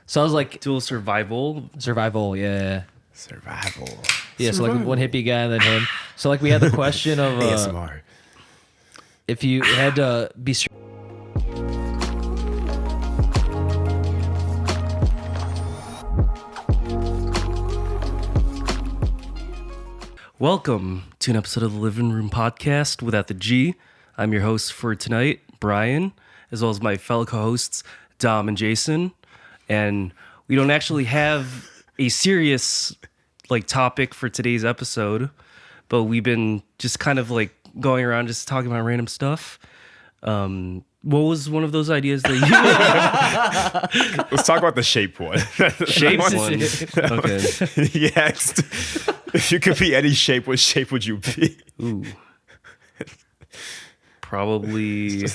So I was like, Dual survival. survival, yeah. Survival. Yeah, so like one hippie guy and then him. So like we had the question of ASMR. if you had to be... Welcome to an episode of the Livin Room Podcast without the G. I'm your host for tonight, Bryan, as well as my fellow co-hosts, Dom and Jason. And we don't actually have a serious topic for today's episode, but we've been just kind of going around just talking about random stuff. What was one of those ideas that you... Let's talk about the shape one. Shape one? Okay. Yes. If you could be any shape, what shape would you be? Ooh. Probably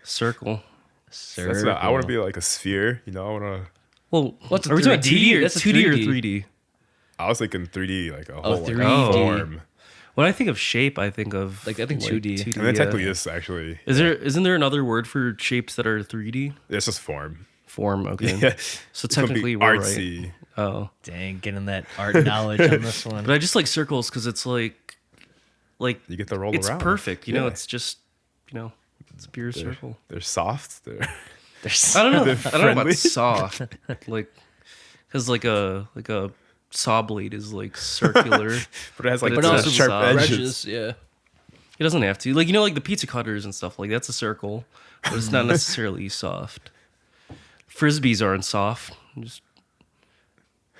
circle. I want to be like a sphere, you know? I want to... Well, What's a are we talking 3D? 2D or That's a 2D or 3D. 3D? I was thinking 3D, like a whole 3D. form. When I think of shape, I think of I think 2D. And then technically this actually... Isn't there another word for shapes that are 3D? It's just form. Form, okay. Yeah. So It could be technically we're right. artsy. Oh. Dang, getting that art knowledge on this one. But I just like circles because it's like You get to roll it's around. perfect. You know, Yeah. it's just, it's a pure circle. They're soft. They're... I don't know. They're I don't know about friendly. soft. Because like a saw blade is circular. But it has But like it's the also sharp soft. edges. yeah. It doesn't have to. Like the pizza cutters and stuff, that's a circle, but it's not necessarily soft. Frisbees aren't soft. Just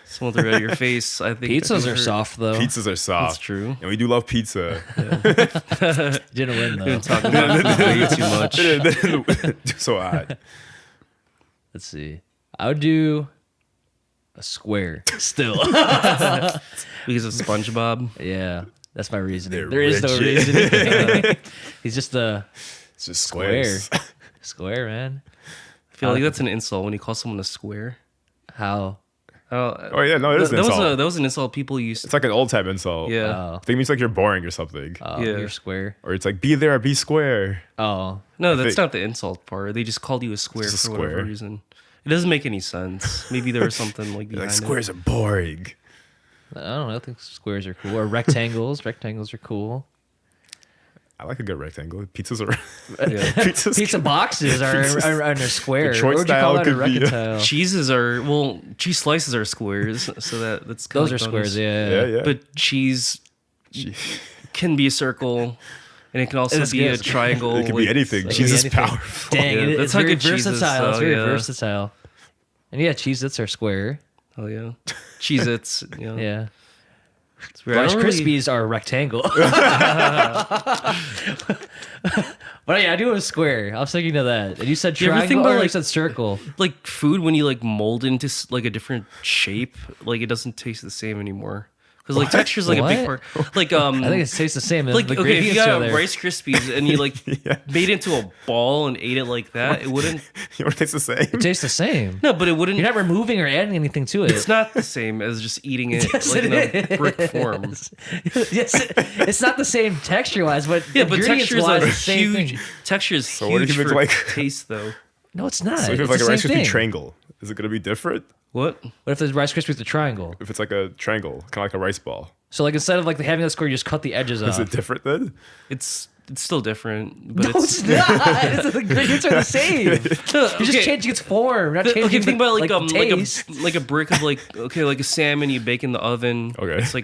someone threw it at your face. I think Pizzas are soft though. Pizzas are soft. That's true. And we do love pizza. Didn't win We've though. been talking about it way too much. So odd. Let's see. I would do a square still. Because of SpongeBob. Yeah, that's my reasoning. They're There is no rigid. reasoning. He's just a It's just square. squares. Square, man. I feel like that's an insult when you call someone a square. How? Oh yeah, no, it is an insult. That was an insult people used to. It's like an old time insult. Yeah. Oh, I think it means like you're boring or something. oh, Yeah. you're square. Or it's like be there or be square. Oh, No, that's think- not the insult part. They just called you a square Just a for whatever square. reason. It doesn't make any sense. Maybe there was something behind Like it. squares are boring. I don't know. I think squares are cool. Or rectangles. Rectangles are cool. I like a good rectangle. Pizzas are Yeah. Pizza boxes are in a square. Detroit What would you call style that? A could be, rectangle. Cheese slices are squares, so that's kind Those are of bonus. squares, yeah. yeah. But cheese can be a circle, and it can also It's be good. a triangle. It could be anything. It could Cheese be is anything. powerful. Dang, Yeah, it's that's how very good cheese is, versatile. It's so, very yeah. versatile. And yeah, Cheez-Its are square. Oh yeah, Cheez-Its. Yeah. It's weird. I Rice don't really- Krispies are rectangle. But yeah, I do a square. I was thinking of that. And you said You ever think triangle about, or you said circle? like food when you mold into a different shape, it doesn't taste the same anymore. Because texture is a big What? part. I think it tastes the same. the the if you ingredients are got there. Rice Krispies and you made it into a ball and ate it like that, it wouldn't. You know what tastes the same? It tastes the same. No, but it wouldn't. You're not removing or adding anything to it. It's not the same as just eating it Yes, in it a brick is. form. Yes, it's not the same texture-wise, but Yeah, but texture is ingredients-wise, a the same huge. thing. Texture is what if huge you make, for taste, though. No, it's not. So if it's it's like the a Rice same Krispie thing. triangle, is it going to be different? What? What if the Rice Krispies a triangle? If it's like a triangle, kind of like a rice ball, So instead of having a square, you just cut the edges is off. it different then? It's still different, but No, it's not. The ingredients are the same. You're just changing its form, not changing Okay, think about the taste. like a brick of like a salmon you bake in the oven. Okay. It's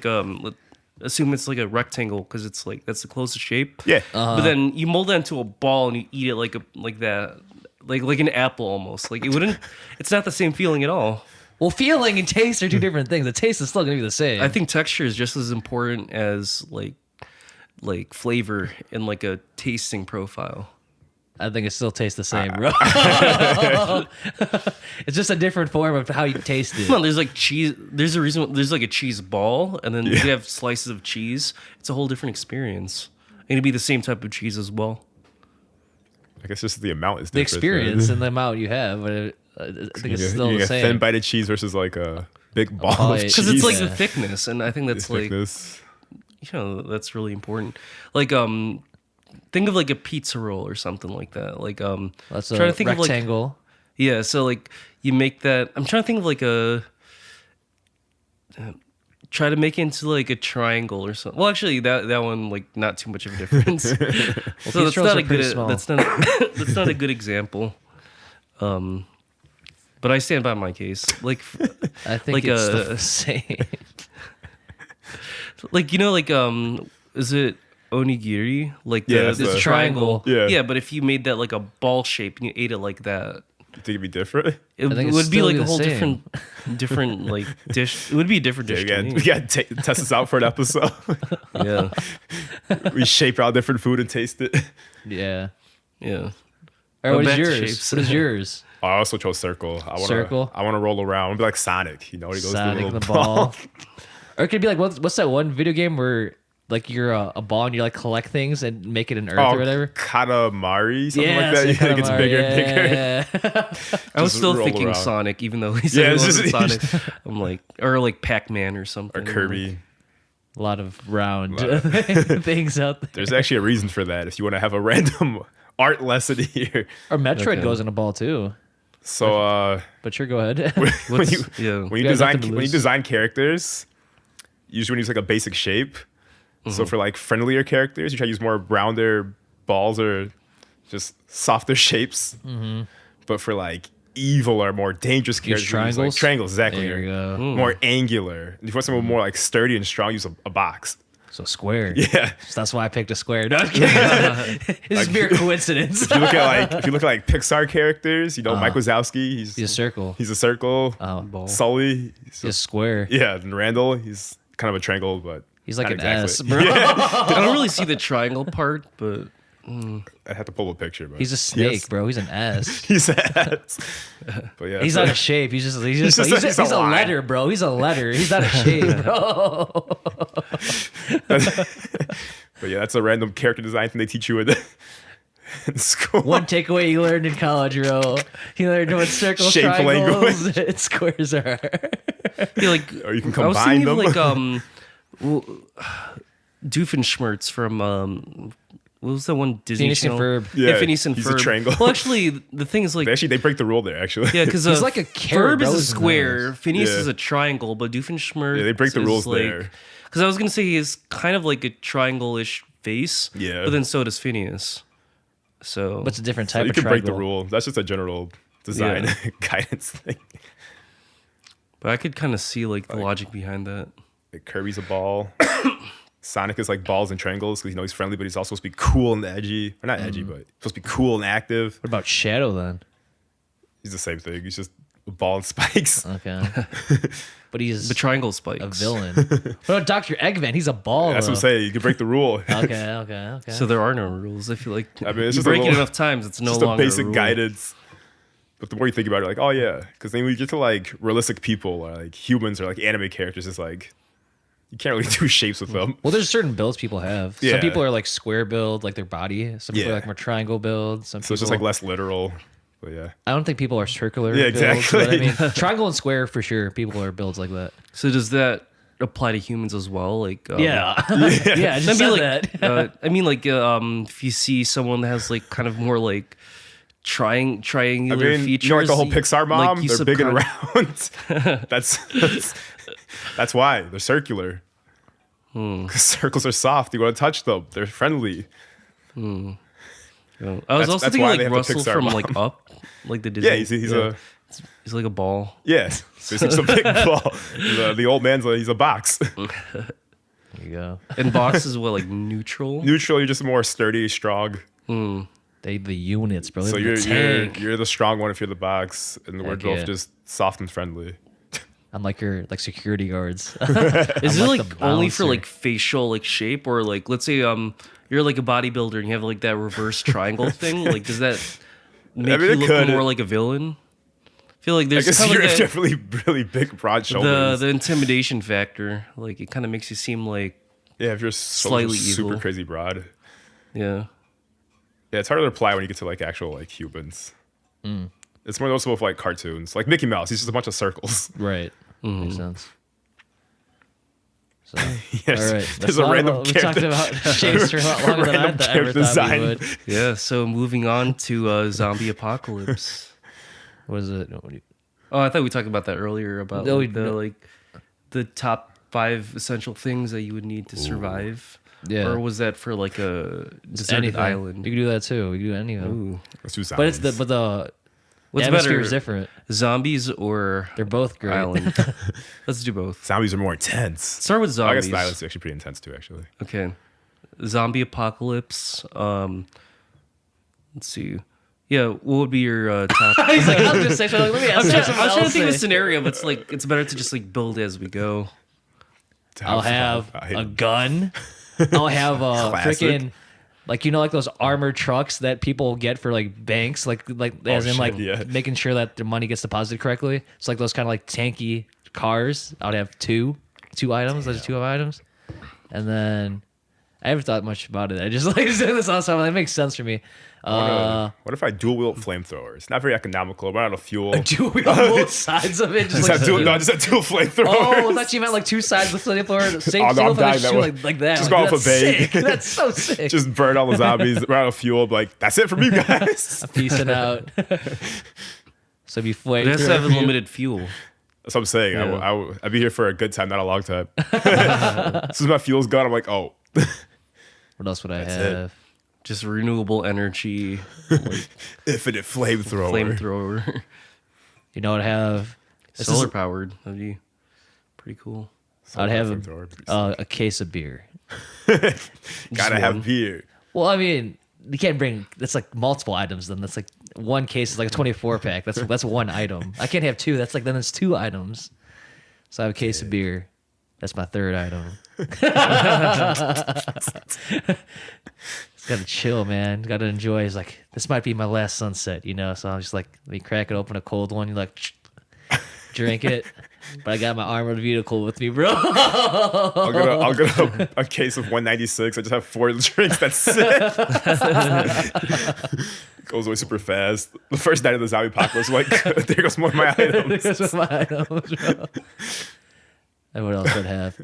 assume it's like a rectangle because it's that's the closest shape. Yeah. But then you mold that into a ball and you eat it like that, like an apple almost. It wouldn't. It's not the same feeling at all. Well, feeling and taste are two different things. The taste is still going to be the same. I think texture is just as important as like flavor in a tasting profile. I think it still tastes the same, bro. It's just a different form of how you taste it. Come on, there's cheese. There's a reason. There's a cheese ball, and then you have slices of cheese. It's a whole different experience. And it'd be the same type of cheese as well. I guess just the amount is The different. experience and the amount you have, but I think it's still you the get same. thin bite of cheese versus like a big ball of bite. cheese. Because it's Yeah. the thickness, and I think that's thickness. that's really important. Think of a pizza roll or something like that. That's try a to think of rectangle. Yeah, so like you make that. I'm trying to think of like a. Try to make it into like a triangle or something. Well, actually, that one like not too much of a difference. So that's not a good. That's not. That's not a good example. But I stand by my case. Like, I think like it's the same. Like is it onigiri? Like the triangle. Yeah. But if you made that like a ball shape and you ate it like that, You think it'd be different? it I think it's would be still like the a whole same. different like dish. It would be a different dish. Yeah, to me. we got to test this out for an episode. Yeah, We shape out different food and taste it. Yeah. yeah. All right, what is back to yours? shapes. What is yours? I also chose circle. Circle? I want to roll around. Be like Sonic. You know, he goes Sonic through a the little ball. Or it could be like, what's that one video game where like you're a ball and you like collect things and make it an earth or whatever? Katamari, something like so that. Yeah, it gets Katamari, bigger and bigger. yeah. I was Just still roll thinking around. Sonic, even though he said Yeah, it it's wasn't just- Sonic. I'm like, or like Pac-Man or something. Or Kirby. A lot of round things out there. There's actually a reason for that. If you want to have a random art lesson here. Or Metroid Okay. goes in a ball too. So But sure, go ahead. when What's- you yeah. when you got design nothing to when you lose. design characters, usually when you use like a basic shape. So for like friendlier characters, you try to use more rounder balls or just softer shapes. But for like evil or more dangerous characters, you use, like triangles? triangles, exactly. There you go. More angular. If you want someone more like sturdy and strong, use a box. So square. Yeah. So that's why I picked a square. No, I'm kidding. It's mere coincidence. If you look at like Pixar characters, you know Mike Wazowski, He's a circle. he's a circle. Oh, Sully, he's a square. yeah, and Randall, he's kind of a triangle, but He's like not an exactly. S, bro. I don't really see the triangle part, but I had to pull a picture, but He's a snake, Yes. bro. He's an S. He's ass. But yeah, He's so- not a shape. He's just he's a a line. letter, bro. He's a letter. He's not a shape, bro. But yeah, that's a random character design thing they teach you in school. One takeaway you learned in college, bro. You learned what circles, Shape triangles, and squares are. yeah, like Or you can I was combine thinking them. of like Doofenshmirtz from what was that one Disney Phineas and channel? Ferb. Yeah, Phineas and he's a Ferb. triangle. Well, actually, the thing is like They break the rule there, actually. yeah, because He's like a carrot, Ferb bro. is a He's square, nice. Phineas Yeah. is a triangle, but Doofenshmirtz Yeah, they break the is rules like, there. Because I was gonna say he is kind of like a triangle-ish face. Yeah. But then so does Phineas. So But it's a different So type you of can break triangle. the rule. That's just a general design Yeah. guidance thing. but I could kind of see like the logic behind that. Like Kirby's a ball. Sonic is like balls and triangles because he's friendly, but he's also supposed to be cool and edgy. Or not edgy, but supposed to be cool and active. What about Shadow then? He's the same thing. He's just a ball and spikes. Okay. But he's The triangle spikes. a villain. What about Dr. Eggman? He's a ball. That's what I'm though. saying. You can break the rule. Okay. So there are no rules. I feel like I mean, it's you just a break it little- enough times, it's no just a longer basic a rule. guidance. But the more you think about it, like, oh yeah, because then when you get to like realistic people or like humans or like anime characters, it's like you can't really do shapes with them. Well, there's certain builds people have. Yeah. Some people are like square build, like their body. Some people Yeah. are like more triangle build. Some So people, it's just like less literal. But yeah, I don't think people are circular. Yeah, builds, but I exactly. mean, triangle and square for sure. People are builds like that. So does that apply to humans as well? Like Yeah, I just said that. I mean, like, if you see someone that has like kind of more like triangular I mean, features, you know, like the whole Pixar mom, you they're big and subcon- round. that's why they're circular. 'Cause circles are soft. You want to touch them. They're friendly. I was That's- also that's thinking why like they have the Russell Pixar from mom. like Up, like the Disney. Yeah, he's like a ball. yes. So he's a big ball. The old man's he's a box. There you go. And Box is what like neutral. Neutral, you're just more sturdy, strong. They the units, bro. So They're you're the tank. you're the strong one if you're the box, and we're Heck both yeah. just soft and friendly. Unlike your like security guards. Is it like like the only for bouncer. like facial like shape, or like let's say you're like a bodybuilder and you have like that reverse triangle thing? Like does that make mean, you it look could. more like a villain? I feel like I there's guess kind of you're like definitely really big, broad shoulders. the intimidation factor. Like it kind of makes you seem like Yeah, if you're Slightly super evil. crazy broad. yeah. Yeah, it's harder to apply when you get to like actual like humans. It's more noticeable for like cartoons, like Mickey Mouse. He's just a bunch of circles. Right. Makes sense. So, Yes, all right. there's a random We talked character. about shapes for a lot longer than I Random ever character thought we design. would. Yeah, so moving on to zombie apocalypse. What is it? Oh, I thought we talked about that earlier about No, the top 5 essential things that you would need to survive. Yeah. Or was that for like a deserted Anything. island? You can do that too. You can do anything. Ooh. Let's do But zombies. the What's atmosphere better, is different. zombies or They're both great. island? Let's do both. Zombies are more intense. Start with I zombies. guess the island's actually pretty intense too, actually. Okay. Zombie apocalypse. Let's see. Yeah, what would be your top? He's like, I was just saying, let me ask you. I was trying to think of a scenario, but it's better to just like build as we go. I'll have a gun. I'll have a Classic. freaking, like, like those armored trucks that people get for like banks, like as in shit, like yeah. making sure that their money gets deposited correctly. It's like those kind of like tanky cars. I would have two items. Those are 2 items, and then I haven't thought much about it. I just like doing this all the time. That makes sense for me. What if I dual wield flamethrowers? Not very economical, run out of fuel. Do we on both sides of it? Just have dual flamethrowers. Oh, I thought you meant like 2 sides of the flamethrower. Same Oh, no, I'm flame, dying that shoot way. like that. Just Like, go off that's a bait. sick. That's so sick. Just burn all the zombies, run out of fuel. Like, that's it from you guys. I'm peacing out. So before It has to have unlimited fuel. That's what I'm saying. Yeah. I'd be here for a good time, not a long time. As soon as my fuel's gone, I'm like, oh. What else would I it. have? Just renewable energy Infinite flamethrower. flamethrower. You know what I have? This Solar is- powered. That'd be pretty cool. I'd have Flamethrower. a case of beer. Gotta have one. beer. Well, I mean, you can't bring. That's like multiple items. Then that's like one case is like a 24 pack. That's one item. I can't have 2. That's like then it's 2 items. So I have a case of beer. That's my 3rd item. It's gotta chill, man. Gotta enjoy. It's like this might be my last sunset, So I'm just like, let me crack it open, a cold one. You like drink it. But I got my armored vehicle with me, bro. I'll get a case of 196. I just have 4 drinks. That's it. Goes away super fast. The first night of the zombie apocalypse, like, there goes more of my items. That's my items, bro. And what else would I have?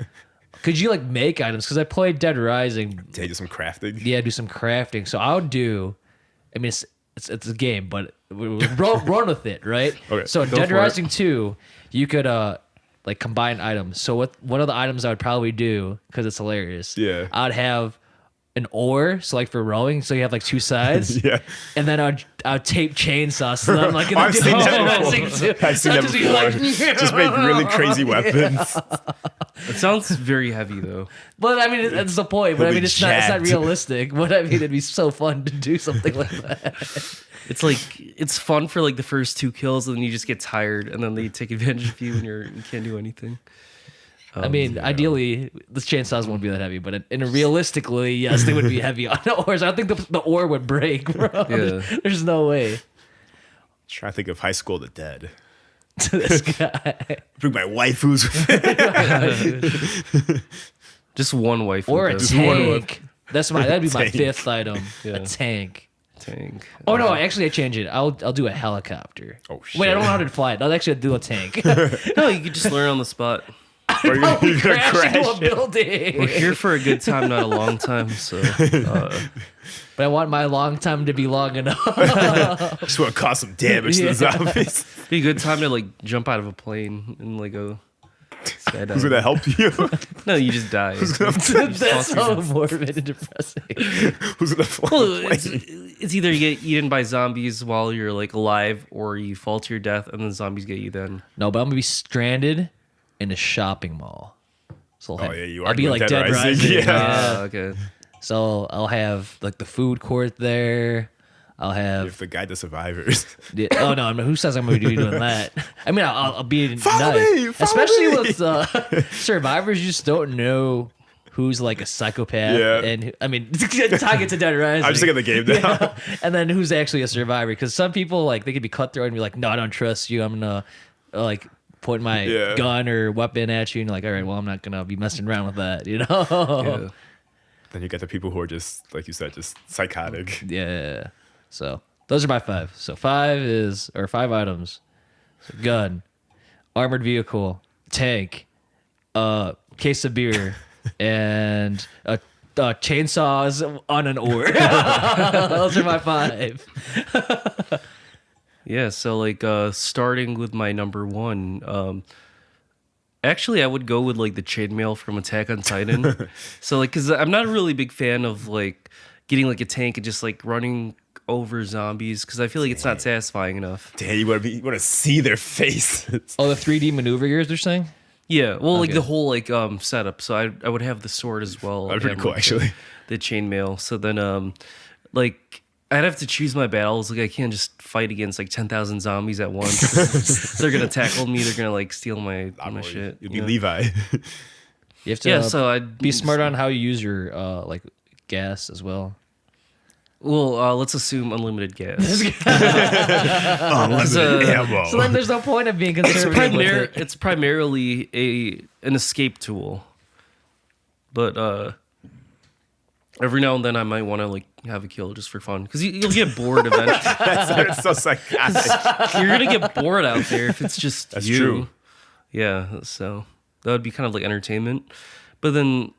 Could you like make items? Because I played Dead Rising. Take some crafting. Yeah, do some crafting. So I would do. I mean, it's a game, but run with it, right? Okay, So go Dead for it. Rising 2, you could like combine items. So one of the items I would probably do, because it's hilarious. Yeah. I'd have an oar, so like for rowing, so you have like 2 sides. Yeah. And then I'd tape chainsaws. So I'm like in I've the seen Dead that Rising before. 2. I've seen that Just be before. like, Just make really crazy weapons. It sounds very heavy though. But I mean, that's the point. But I He'll mean, be it's not jacked. realistic. But I mean, it'd be so fun to do something like that. It's like it's fun for like the first 2 kills, and then you just get tired, and then they take advantage of you, and you can't do anything. I mean, ideally, the chainsaws won't be that heavy, but realistically, yes, they would be heavy on the oars. I think the oar would break, bro. Yeah. There's no way. Trying to think of High School of the Dead. To this guy. Bring my waifus with me. Just one wife Or a with tank. That'd be my Tank. 5th item. Yeah. A tank. tank. Oh no! Actually, I change it. I'll do a helicopter. Oh, Wait, I shit. don't know how to fly it. I'll actually do a tank. No, you could just learn on the spot. Or you're gonna Crash into a crash it. building. We're here for a good time, not a long time. So But I want my long time to be long enough. Just want to cause some damage to the zombies. be a good time to like jump out of a plane and like go skydiving. Who's gonna help you? No, you just die. That's so morbid and depressing. Who's gonna fly Well, the plane? it's either you get eaten by zombies while you're like alive, or you fall to your death and then zombies get you then. No, but I'm gonna be stranded in a shopping mall. So Oh, yeah, you are I'll be doing like Dead Dead Rising. Rising. Yeah. Yeah. Okay. So I'll have like the food court there. I'll have. If the guide the survivors. Oh no! Who says I'm going to be doing that? I mean, I'll be Follow nice, me, follow especially me. with survivors. You just don't know who's like a psychopath, Yeah. and I mean, tie it to Dead Rising. I'm just thinking the game now. Yeah. And then who's actually a survivor? Because some people like they could be cutthroat and be like, "No, I don't trust you. I'm gonna like point my Yeah. gun or weapon at you," and you're like, "All right, well, I'm not gonna be messing around with that," you know? Yeah. Then you get the people who are just, like you said, just psychotic. Yeah. So those are my 5. So 5 items: so gun, armored vehicle, tank, case of beer, and chainsaws on an oar. Those are my 5. Yeah, so like starting with my number one, actually I would go with like the chainmail from Attack on Titan. So like, cause I'm not a really big fan of like getting like a tank and just like running over zombies, cause I feel like it's not satisfying enough. Damn, you want to see their faces. Oh, the 3D maneuver gears they're saying? Yeah, well, like Okay. the whole like setup. So I would have the sword as well. That'd be I'd pretty have, cool, like, actually. The chainmail. So then like I'd have to choose my battles. Like I can't just fight against like 10,000 zombies at once. They're gonna tackle me. They're gonna like steal my shit. You'll be you know? Levi. You have to Yeah, so I'd be smart on how you use your like gas as well. Well, let's assume unlimited gas. Unlimited ammo. So then there's no point of being conservative. with it. It's primarily an escape tool, but every now and then I might want to like have a kill just for fun because you'll get bored eventually. That's so psychotic. You're gonna get bored out there if it's just That's you. true. Yeah, so that would be kind of like entertainment. But then,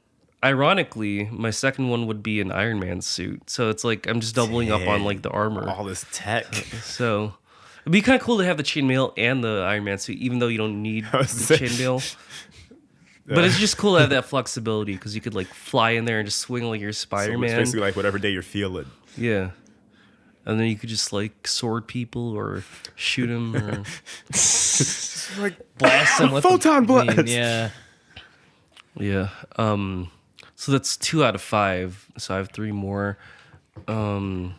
ironically, my second one would be an Iron Man suit. So it's like I'm just doubling up on like the armor. All this tech. So it'd be kind of cool to have the chainmail and the Iron Man suit, even though you don't need the chainmail. But it's just cool to have that flexibility because you could like fly in there and just swing like you're So Spider-Man. it's basically like whatever day you're feeling. Yeah. And then you could just like sword people or shoot them. Or... Blast them with Photon the beam, blast. Yeah. Yeah. So that's 2 out of 5. So I have 3 more. Dang,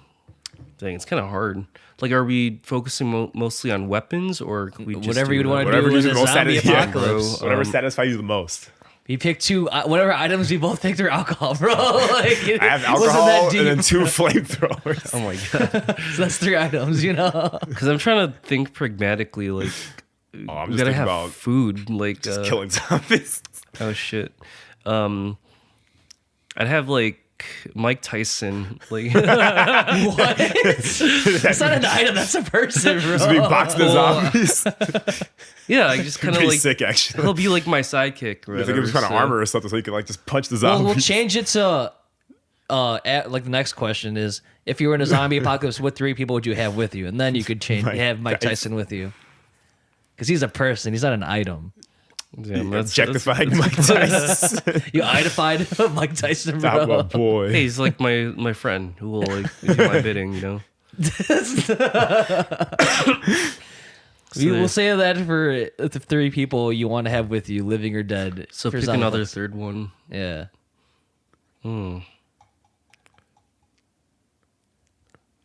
it's kind of hard. Like, are we focusing mostly on weapons, or can we just Whatever do you'd want to Whatever do in you a most zombie satisfy- apocalypse. Whatever satisfies you the most. You pick 2, whatever items we both picked are alcohol, bro. Like, I have it wasn't that alcohol deep. and then 2 flamethrowers. Oh my god! So that's 3 items, you know? Because I'm trying to think pragmatically. Like, Oh, I'm we just gotta thinking have about food. Like, just killing zombies. oh shit. I'd have like Mike Tyson. Like, What? That's not an item, that's a person, bro. Just be boxing the zombies. yeah, I just kind of Pretty like sick, actually. he'll be like my sidekick. Or I think it was whatever, kind of armor or something, so you could like just punch the Well, zombies. we'll change it to, like the next question is, if you were in a zombie apocalypse, what 3 people would you have with you? And then you could have Mike Tyson with you. Because he's a person, he's not an item. Damn, Objectifying Mike Tyson. You identified Mike Tyson, Top bro. my boy. Hey, he's like my friend who will like do my bidding, you know. We'll say that for the 3 people you want to have with you, living or dead. So for pick zombie another apocalypse. third one. Yeah.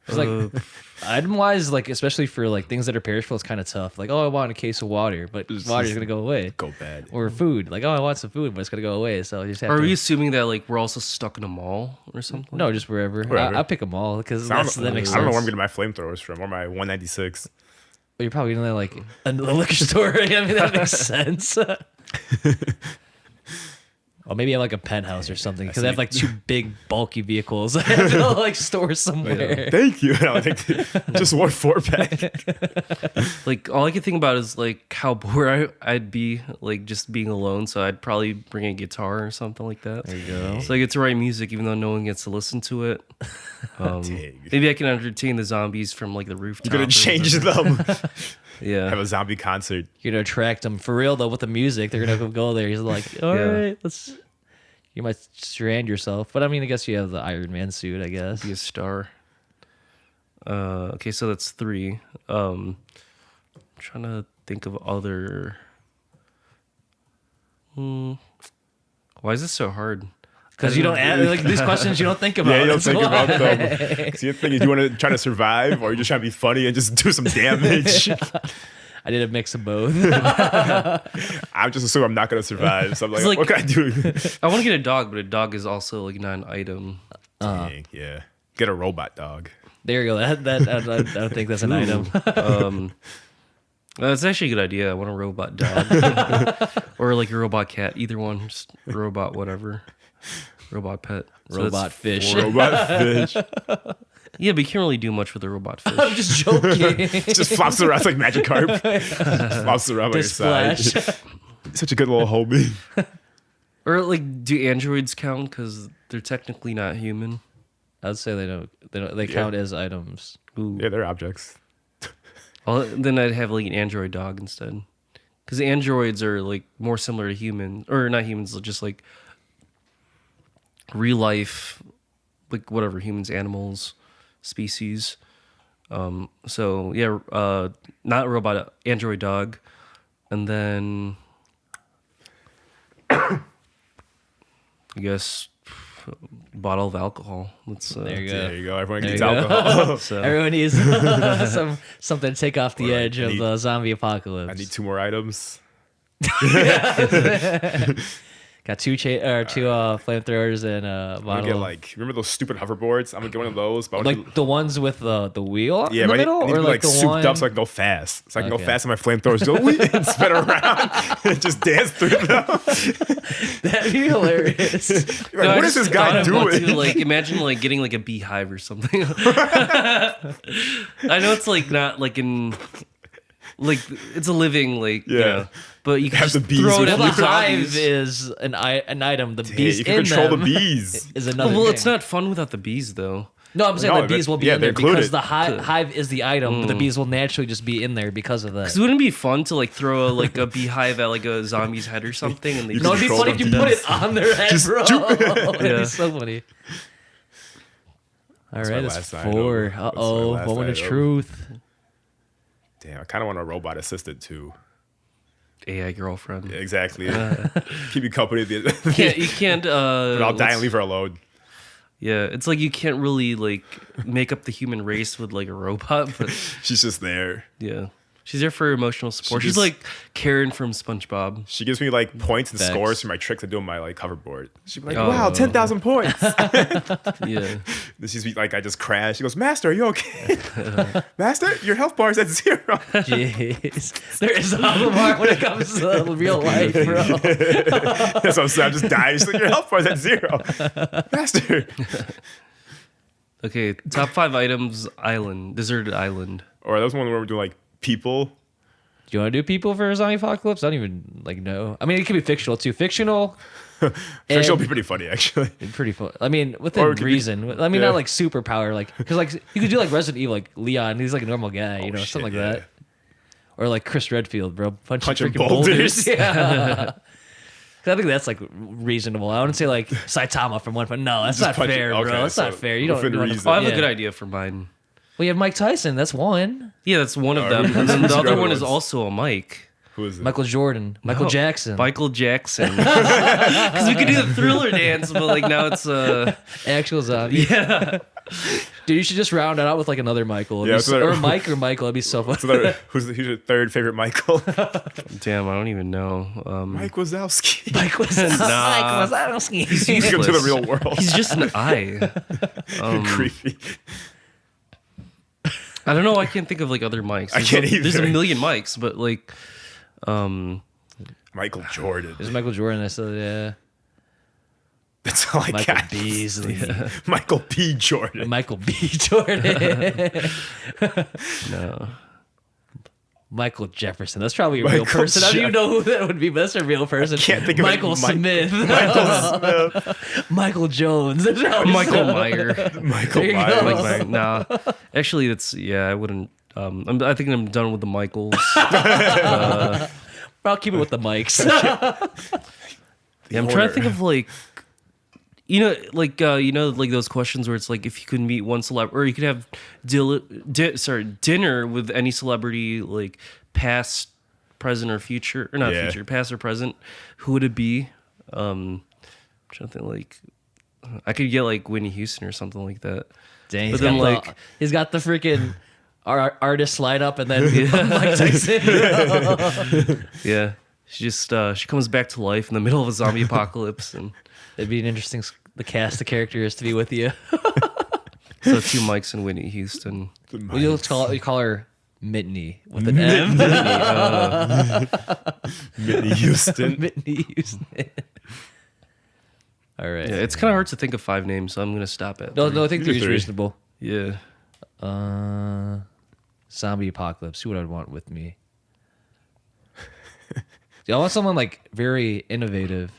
It's like item wise, like especially for like things that are perishable, it's kind of tough. Like, oh, I want a case of water, but water's gonna go away. Go bad. Or food, like, oh, I want some food, but it's gonna go away. So you just have Are to. we assuming that like we're also stuck in a mall or something? No, just wherever. Wherever. I'll pick them all because I that don't, makes I sense. don't know where I'm getting my flamethrowers from, or my 196. But you're probably gonna like a liquor store. I mean, that makes sense. Or maybe I have like a penthouse or something because I have like 2 big bulky vehicles I have to like store somewhere. Thank you. I think just one 4-pack. Like all I can think about is like how bored I'd be like just being alone. So I'd probably bring a guitar or something like that. There you go. So I get to write music even though no one gets to listen to it. Dang. Maybe I can entertain the zombies from like the rooftop. You're gonna or change something. them. Yeah. Have a zombie concert. You're gonna attract them for real though with the music. They're gonna go there. He's like, all right, let's. You might strand yourself, but I mean, I guess you have the Iron Man suit. I guess. Be a star. Okay, so that's 3. I'm trying to think of other. Why is this so hard? Because you don't like these questions, you don't think about. Yeah, you don't That's think why. about them. See, the thing is, you want to try to survive, or you just trying to be funny and just do some damage. I did a mix of both. I'm just assuming I'm not gonna survive. So I'm like, like- what can I do? I want to get a dog, but a dog is also like not an item. Dang, yeah, get a robot dog. There you go. That I don't think that's an item. That's actually a good idea. I want a robot dog or like a robot cat. Either one, just robot whatever. Robot pet. So that's Robot fish. 4. Robot fish. Yeah, but you can't really do much with a robot fish. I'm just joking. Just flops around it's like Magikarp. Just flops around by your side. Splash. Such a good little homie. Or like, do androids count? Because they're technically not human. I'd say they don't. They count as items. Ooh. Yeah, they're objects. Well, then I'd have like an android dog instead, because androids are like more similar to humans, or not humans, just like real life, like whatever humans, animals, species. So yeah, not a robot, android dog, and then I guess bottle of alcohol. Let's There you go. There you go. Everyone There needs you go. alcohol. so Everyone needs something to take off the Right. edge of the zombie apocalypse. I need 2 more items. Got two flamethrowers and a I'm bottle. gonna get like, remember those stupid hoverboards? I'm gonna get one of those. But I wanna like the ones with the wheel yeah, in the but middle, I need or to be, like the souped one. up so I can go fast. So I can go Okay. fast and my flamethrowers go wee, and spin around and just dance through them. That'd be hilarious. You're like, what is this guy doing? Like, imagine like getting like a beehive or something. I know it's like not like in like it's a living like you Yeah. know, but you can Have just the bees throw it with at Well, the the hive zombies. is an item. The Yeah, bees you can in control them the bees. is another. Well, thing. it's not fun without the bees though. No, I'm saying No, the bees but- will be yeah, in there they're because included. the hive is the item, but the bees will naturally just be in there because of that. Because wouldn't it be fun to like throw like a beehive at like a zombie's head or something? And they You No, can it'd be control funny if you them put bees. it on their head, Just bro. That'd Yeah. be so funny. All That's right, my it's last item. 4. That's my Uh-oh, last moment of item. truth. Damn, I kind of want a robot assistant too. AI girlfriend. Yeah, exactly. Keep you company at the end. You can't. But I'll die let's- and leave her alone. Yeah, it's like you can't really like make up the human race with like a robot, but She's just there. yeah, she's there for emotional support. She She's just- like Karen from SpongeBob. She gives me like points and Facts. scores for my tricks I do on my like hoverboard. She'd be like, Oh. "Wow, 10,000 points." Yeah, Then she's be like, "I just crashed." She goes, "Master, are you okay? Master, your health bar is at 0." Jeez. There is a bar when it comes to real life, bro. That's what I'm saying. I'm just dying. She's like, "Your health bar is at 0." Master. okay. Top 5 items: island, deserted island. Or that was one where we're doing like people. Do you want to do people for a zombie apocalypse? I don't even like know. I mean, it could be fictional too. Fictional, Fictional would be and pretty funny actually. pretty fun. I mean, Or within it could be- reason. I mean, yeah. not like superpower, like because like you could do like Resident Evil, like Leon. He's like a normal guy, you know, shit, something like yeah. that. Or like Chris Redfield, bro, punching Punching freaking boulders. Yeah. 'Cause I think that's like reasonable. I wouldn't say like Saitama from One Punch. No, that's Just not punch it. fair, Okay, bro. That's so not fair. You don't. within You don't reason. Oh, I have yeah. a good idea for mine. Well, you have Mike Tyson. That's one. Yeah, that's one of Alright. them. And then the Who's your other other one is ones? also a Mike. Who is it? Michael Jordan. Michael No, Jackson. Michael Jackson. Because we could do the Thriller dance, but like now it's Actual zombie. yeah. Dude, you should just round it out with like another Michael. It'd Yeah, be that's so- what I- or Mike or Michael. It'd be so fun. So who's your third favorite Michael? Damn, I don't even know. Mike Wazowski. Mike was Nah. Mike Wazowski. He's come to the useless. real world. He's just an eye. Creepy. I don't know. Why I can't think of like other mics. I can't There's a either. million mics, but like, Michael Jordan. There's Michael Jordan. I said, yeah. That's all I Michael got. Beasley. Michael P. Jordan. Michael B. Jordan. no. Michael Jefferson. That's probably a real Michael person. I don't even know who that would be, but that's a real person. can't think of any Michael Mike- Smith. Michael Smith. Michael Jones. That's probably Michael so- Meyer. Michael There you Myers. go. Like, Meyer. Nah. Actually, that's yeah. I wouldn't. I think I'm done with the Michaels. I'll keep it with the mics. Yeah, I'm trying to think of like, like those questions where it's like if you could meet one celebrity, or you could have dinner with any celebrity, like past, present, or future, or not Yeah. future, past or present. Who would it be? I'm trying to think like, I could get like Whitney Houston or something like that. Dang, But then, like- he's got the freaking artist slide up and then Mike Tyson. Yeah, she just she comes back to life in the middle of a zombie apocalypse, and It'd be an interesting the cast of characters to be with you. so 2 mics and Whitney Houston. Well, you call her Mitney with an M. Whitney Houston. Mitney Houston. All right. Yeah, it's kind of hard to think of 5 names, so I'm gonna stop at No, 3. no, I think You do 3 is 3. reasonable. Yeah. Zombie apocalypse. Who would I want with me? I want someone like very innovative.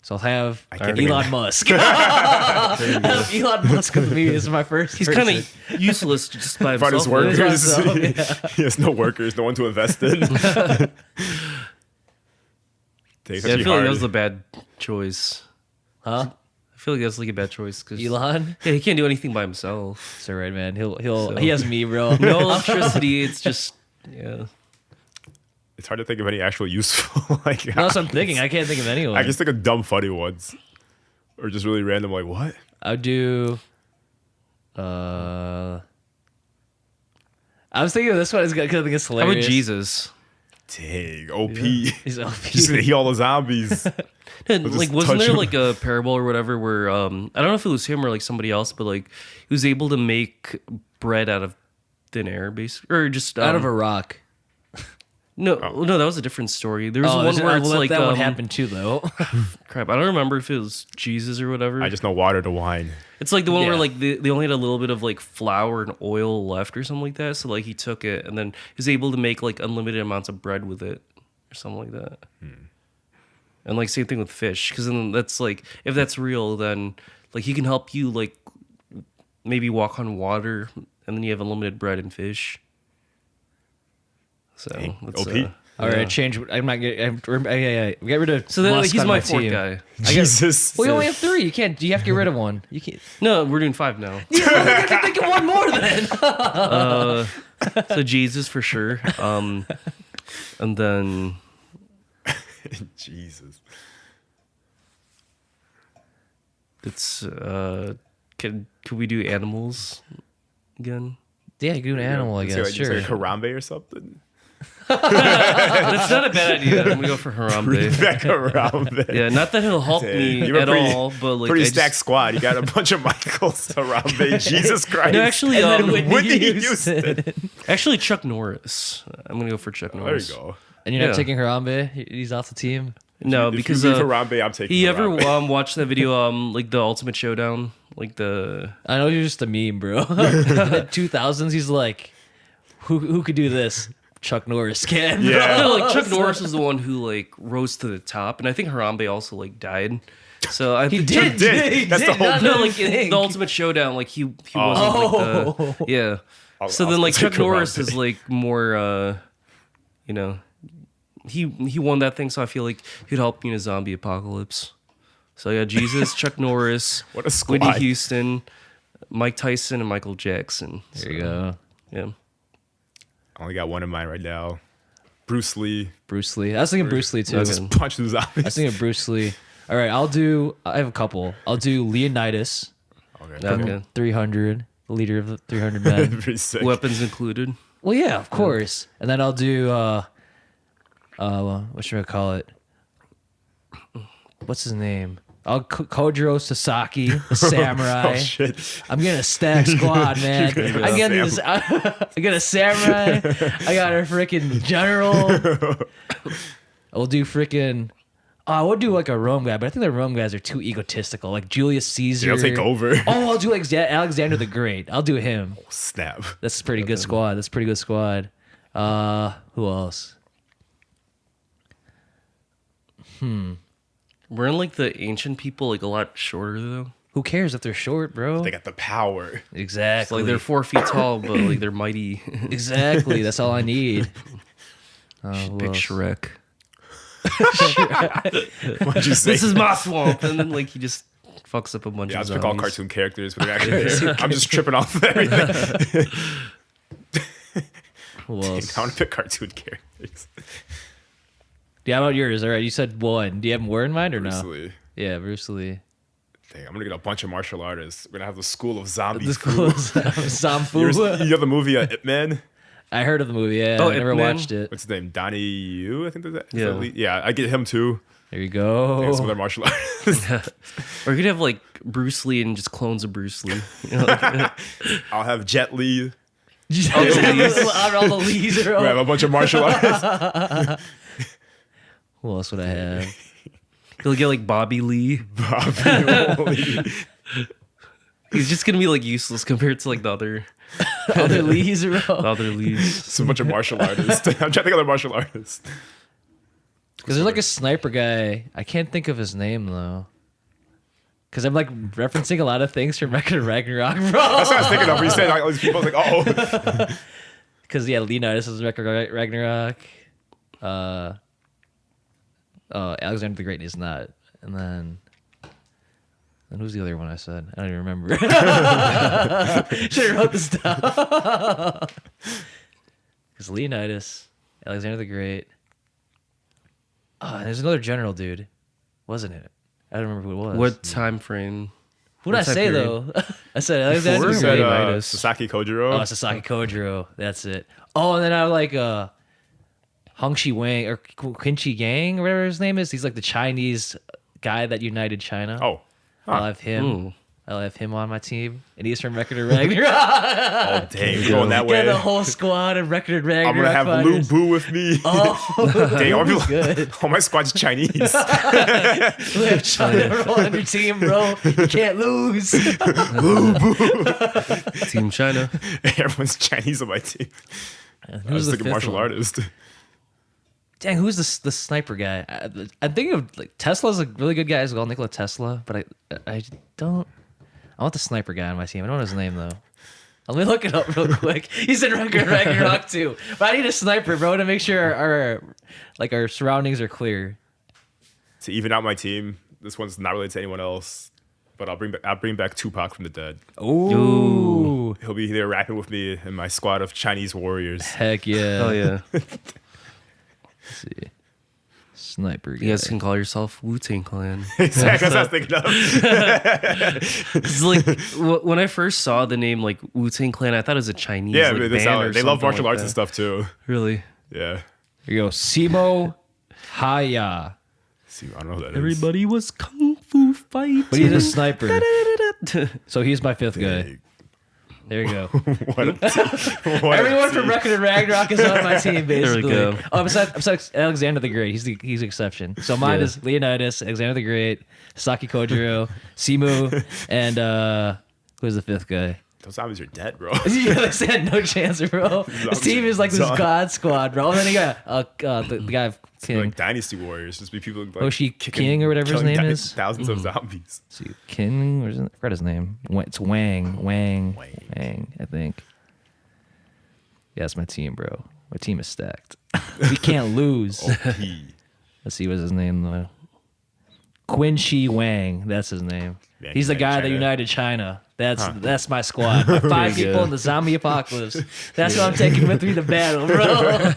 So I'll have I can't think of Elon Musk. Elon Musk with me is my first. He's kind of useless just by Find his himself. workers. myself, He has no workers, no one to invest in. Dang, Yeah, I that's feel like hard. that was a bad choice. Huh? I feel like that's like a bad choice because Elon? yeah, he can't do anything by himself. It's all right, man. He has me, bro. No electricity. It's just yeah. It's hard to think of any actual useful like. That's what I'm thinking. I can't think of anyone. I just think of dumb, funny ones, or just really random. Like what? I would do. I was thinking of this one because I think it's How hilarious. about Jesus? Dang, OP. He's OP. Just gonna heal all the zombies. And, just like, wasn't touch there him. like a parable or whatever where I don't know if it was him or like somebody else, but like he was able to make bread out of thin air, basically, or just Out of a rock. no, that was a different story. There was one is it- where it's well, like that one happened too, though. crap. I don't remember if it was Jesus or whatever. I just know water to wine. It's like the one Yeah. where like they only had a little bit of like flour and oil left or something like that. So like he took it and then he was able to make like unlimited amounts of bread with it or something like that. And like same thing with fish, because then that's like if that's real, then like he can help you like maybe walk on water, and then you have unlimited bread and fish. So Dang, that's, OP. All right, change. I'm not getting. Yeah. Get rid of. So then like, Musk he's on my fourth team. guy. Jesus. Well, you only have 3. You can't. You have to get rid of one. You can't. No, we're doing 5 now. I can think of one more then. So Jesus for sure. And then Jesus. it's could we do animals again? Yeah, you can do an animal. I Let's guess. say, like, Sure. Harambe or something. That's not a bad idea. I'm gonna go for Harambe. Back Harambe. Yeah, not that he'll help Dang, me you were at pretty- all, but like Pretty I stacked just, squad. You got a bunch of Michaels, Harambe, Jesus Christ. no, actually, And then Whitney Houston. actually Chuck Norris. I'm gonna go for Chuck There Norris. you go. And you're not Yeah. taking Harambe. He's off the team. No, If because you leave Harambe, I'm taking he ever Harambe. watched that video like the Ultimate Showdown, like the I know you're just a meme, bro. In the 2000s, he's like, who could do this? Chuck Norris can. bro. Yeah. no, like Chuck Norris is the one who like rose to the top, and I think Harambe also like died. So I He think did. did. He That's did. the whole- Not No, that like you think. the Ultimate Showdown, like he wasn't like the yeah. So I'll then like take Chuck Norris Harambe. is like more you know, he won that thing, so I feel like he'd help me in a zombie apocalypse. So yeah, Jesus, Chuck Norris, What a squad. Whitney Houston, Mike Tyson, and Michael Jackson. There you go. Yeah. I only got one in mind right now. Bruce Lee. Bruce Lee. I was thinking Bruce Lee too. Okay. Just punch through I was zombies. thinking Bruce Lee. All right, I have a couple. I'll do Leonidas, Okay. Okay. 300, the leader of the 300 men. Pretty sick. Weapons included. Well, yeah, of course. And then I'll do what should I call it? What's his name? Kojiro Sasaki, the samurai. Oh shit. I'm getting a stack squad, man. You're gonna I'm get a getting this. I got a samurai. I got a freaking general. I'll do freaking. Oh, I would do like a Rome guy, but I think the Rome guys are too egotistical. Like Julius Caesar. I'll take over. Oh, I'll do like Alexander the Great. I'll do him. Snap. That's a pretty good squad. That's a pretty good squad. Who else? Weren't like the ancient people like a lot shorter though? Who cares if they're short, bro? They got the power. It's Exactly. like they're 4 feet tall, but like they're mighty. Exactly. That's all I need. Who Big else? Shrek. What'd you say? This is my swamp, and then like he just fucks up a bunch Yeah, I of just pick all zombies. cartoon characters, but they're actually I'm just tripping off everything. Who else? I want to pick cartoon characters. Yeah, how about yours? All right, you said one. Do you have more in mind or Bruce no? Lee. Yeah, Bruce Lee. Dang, I'm gonna get a bunch of martial artists. We're gonna have the school of zombies. This cool Zamfu. You know the movie Ip Man? I heard of the movie. Yeah, Oh, I never Ip Man? watched it. What's his name? Donnie Yu, I think that's that. Yeah. Yeah, I get him too. There you go. Some other martial artists. Or you could have like Bruce Lee and just clones of Bruce Lee. You know, like, I'll have Jet Li. All the Lees are We have a bunch of martial artists. Who else would I have? he'll get like Bobby Lee. Bobby. He's just gonna be like useless compared to like the Other Lees are other Lees. Some bunch of martial artists. I'm trying to think of other martial artists. Because there's like a sniper guy. I can't think of his name though. Because I'm like referencing a lot of things from Record of Ragnarok, bro. That's what I was thinking of. When you said like all these people, I was like, oh. Because yeah, Leonidas is Record of Ragnarok. Alexander the Great is not. And then who's the other one I said? I don't even remember. Should have wrote this down. Because Leonidas, Alexander the Great. There's another general dude, wasn't it? I don't remember who it was. What time frame? Who did I say though? I said Alexander the You Great. said Sasaki Kojiro. Oh, Sasaki Kojiro. That's it. Oh, and then I like Hongxi Wang or Qinchi Gang or whatever his name is. He's like the Chinese guy that united China. Oh. I'll have him. Ooh. I'll have him on my team, and he's from Record of Ragnarok. Oh, dang. We're going that way. Get the whole squad of Record of Ragnarok. I'm going to have Lu fighters. Bu with me. Oh, Dang, all, people, good. all my squad's Chinese. We have China on your team, bro. You can't lose. Team China. Everyone's Chinese on my team. I was the thinking fifth martial one? artist. Dang, who's the sniper guy? I'm thinking of like Tesla's a really good guy as well, Nikola Tesla. But I don't. I want the sniper guy on my team. I don't know his name though. Let me look it up real quick. He's in Record of Ragnarok too. But I need a sniper, bro, to make sure our surroundings are clear. To even out my team, this one's not related to anyone else. But I'll bring back Tupac from the dead. Ooh. He'll be there rapping with me and my squad of Chinese warriors. Heck yeah. Oh yeah. Let's see. Sniper guy. You guys can call yourself Wu-Tang Clan. Exactly, that's what I was thinking of. It's like when I first saw the name like Wu-Tang Clan, I thought it was a Chinese Yeah, like, but band or they love something martial like arts that. and stuff too. Really? Yeah. Here you go. Simo Haya. See, I don't know who that is. Everybody was kung fu fighting. But he's a sniper. So he's my fifth guy. Dang. There you go. What a Everyone team. from Record of Ragnarok is on my team, basically. go. Oh, besides Alexander the Great, he's the exception. So mine Yeah. is Leonidas, Alexander the Great, Saki Kojiro, Simu, and who's the fifth guy? Those zombies are dead, bro. You guys had no chance, bro. This team is like this Done. God squad, bro. And then you got the guy of King. Like Dynasty Warriors, just be people like Hoshi kicking- King or whatever his killing name is. Thousands of zombies. See, King, I forgot his name. It's Wang, I think. Yeah, that's my team, bro. My team is stacked. We can't lose. OP. Let's see what's his name though. Qinchi Wang, that's his name. Yeah, He's the United guy that China. united China. That's my squad. My five There you people go. in the zombie apocalypse. That's what I'm taking with me to battle, bro.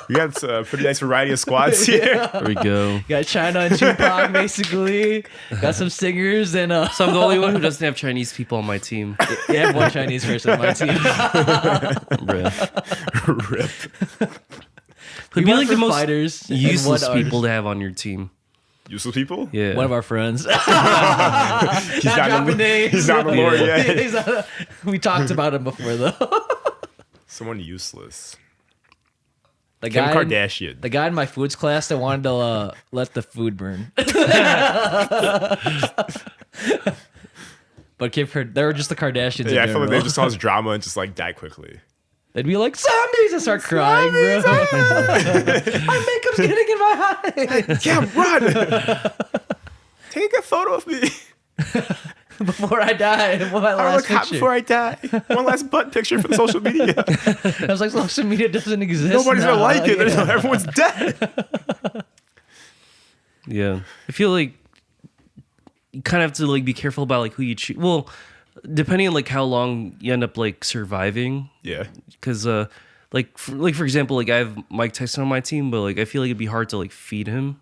We got a pretty nice variety of squads here. There we go. Got China and Tupac, basically. Got some singers and So I'm the only one who doesn't have Chinese people on my team. I have one Chinese person on my team. Rip. Rip. Who'd We be went like the for most fighters and useless one people to have on your team? Useless people? Yeah. One of our friends. He's Not dropping names. He's not Lord yet. He's not- we talked about him before, though. Someone useless. The Kim guy, Kardashian. the guy in my foods class that wanted to let the food burn. But they were just the Kardashians. Yeah, I in feel like general. they just saw his drama and just like die quickly. They'd be like, zombies, and start crying, bro. My makeup's getting in my eye. Yeah, run! Take a photo of me. Before I die, my I last look hot picture. before I die. One last butt picture for the social media. I was like, social media doesn't exist. Nobody's gonna now. like it. Yeah. Everyone's dead. Yeah. I feel like you kind of have to like be careful about like who you choose. Well, depending on like how long you end up like surviving. Yeah. Because like for example, like I have Mike Tyson on my team, but like I feel like it'd be hard to like feed him.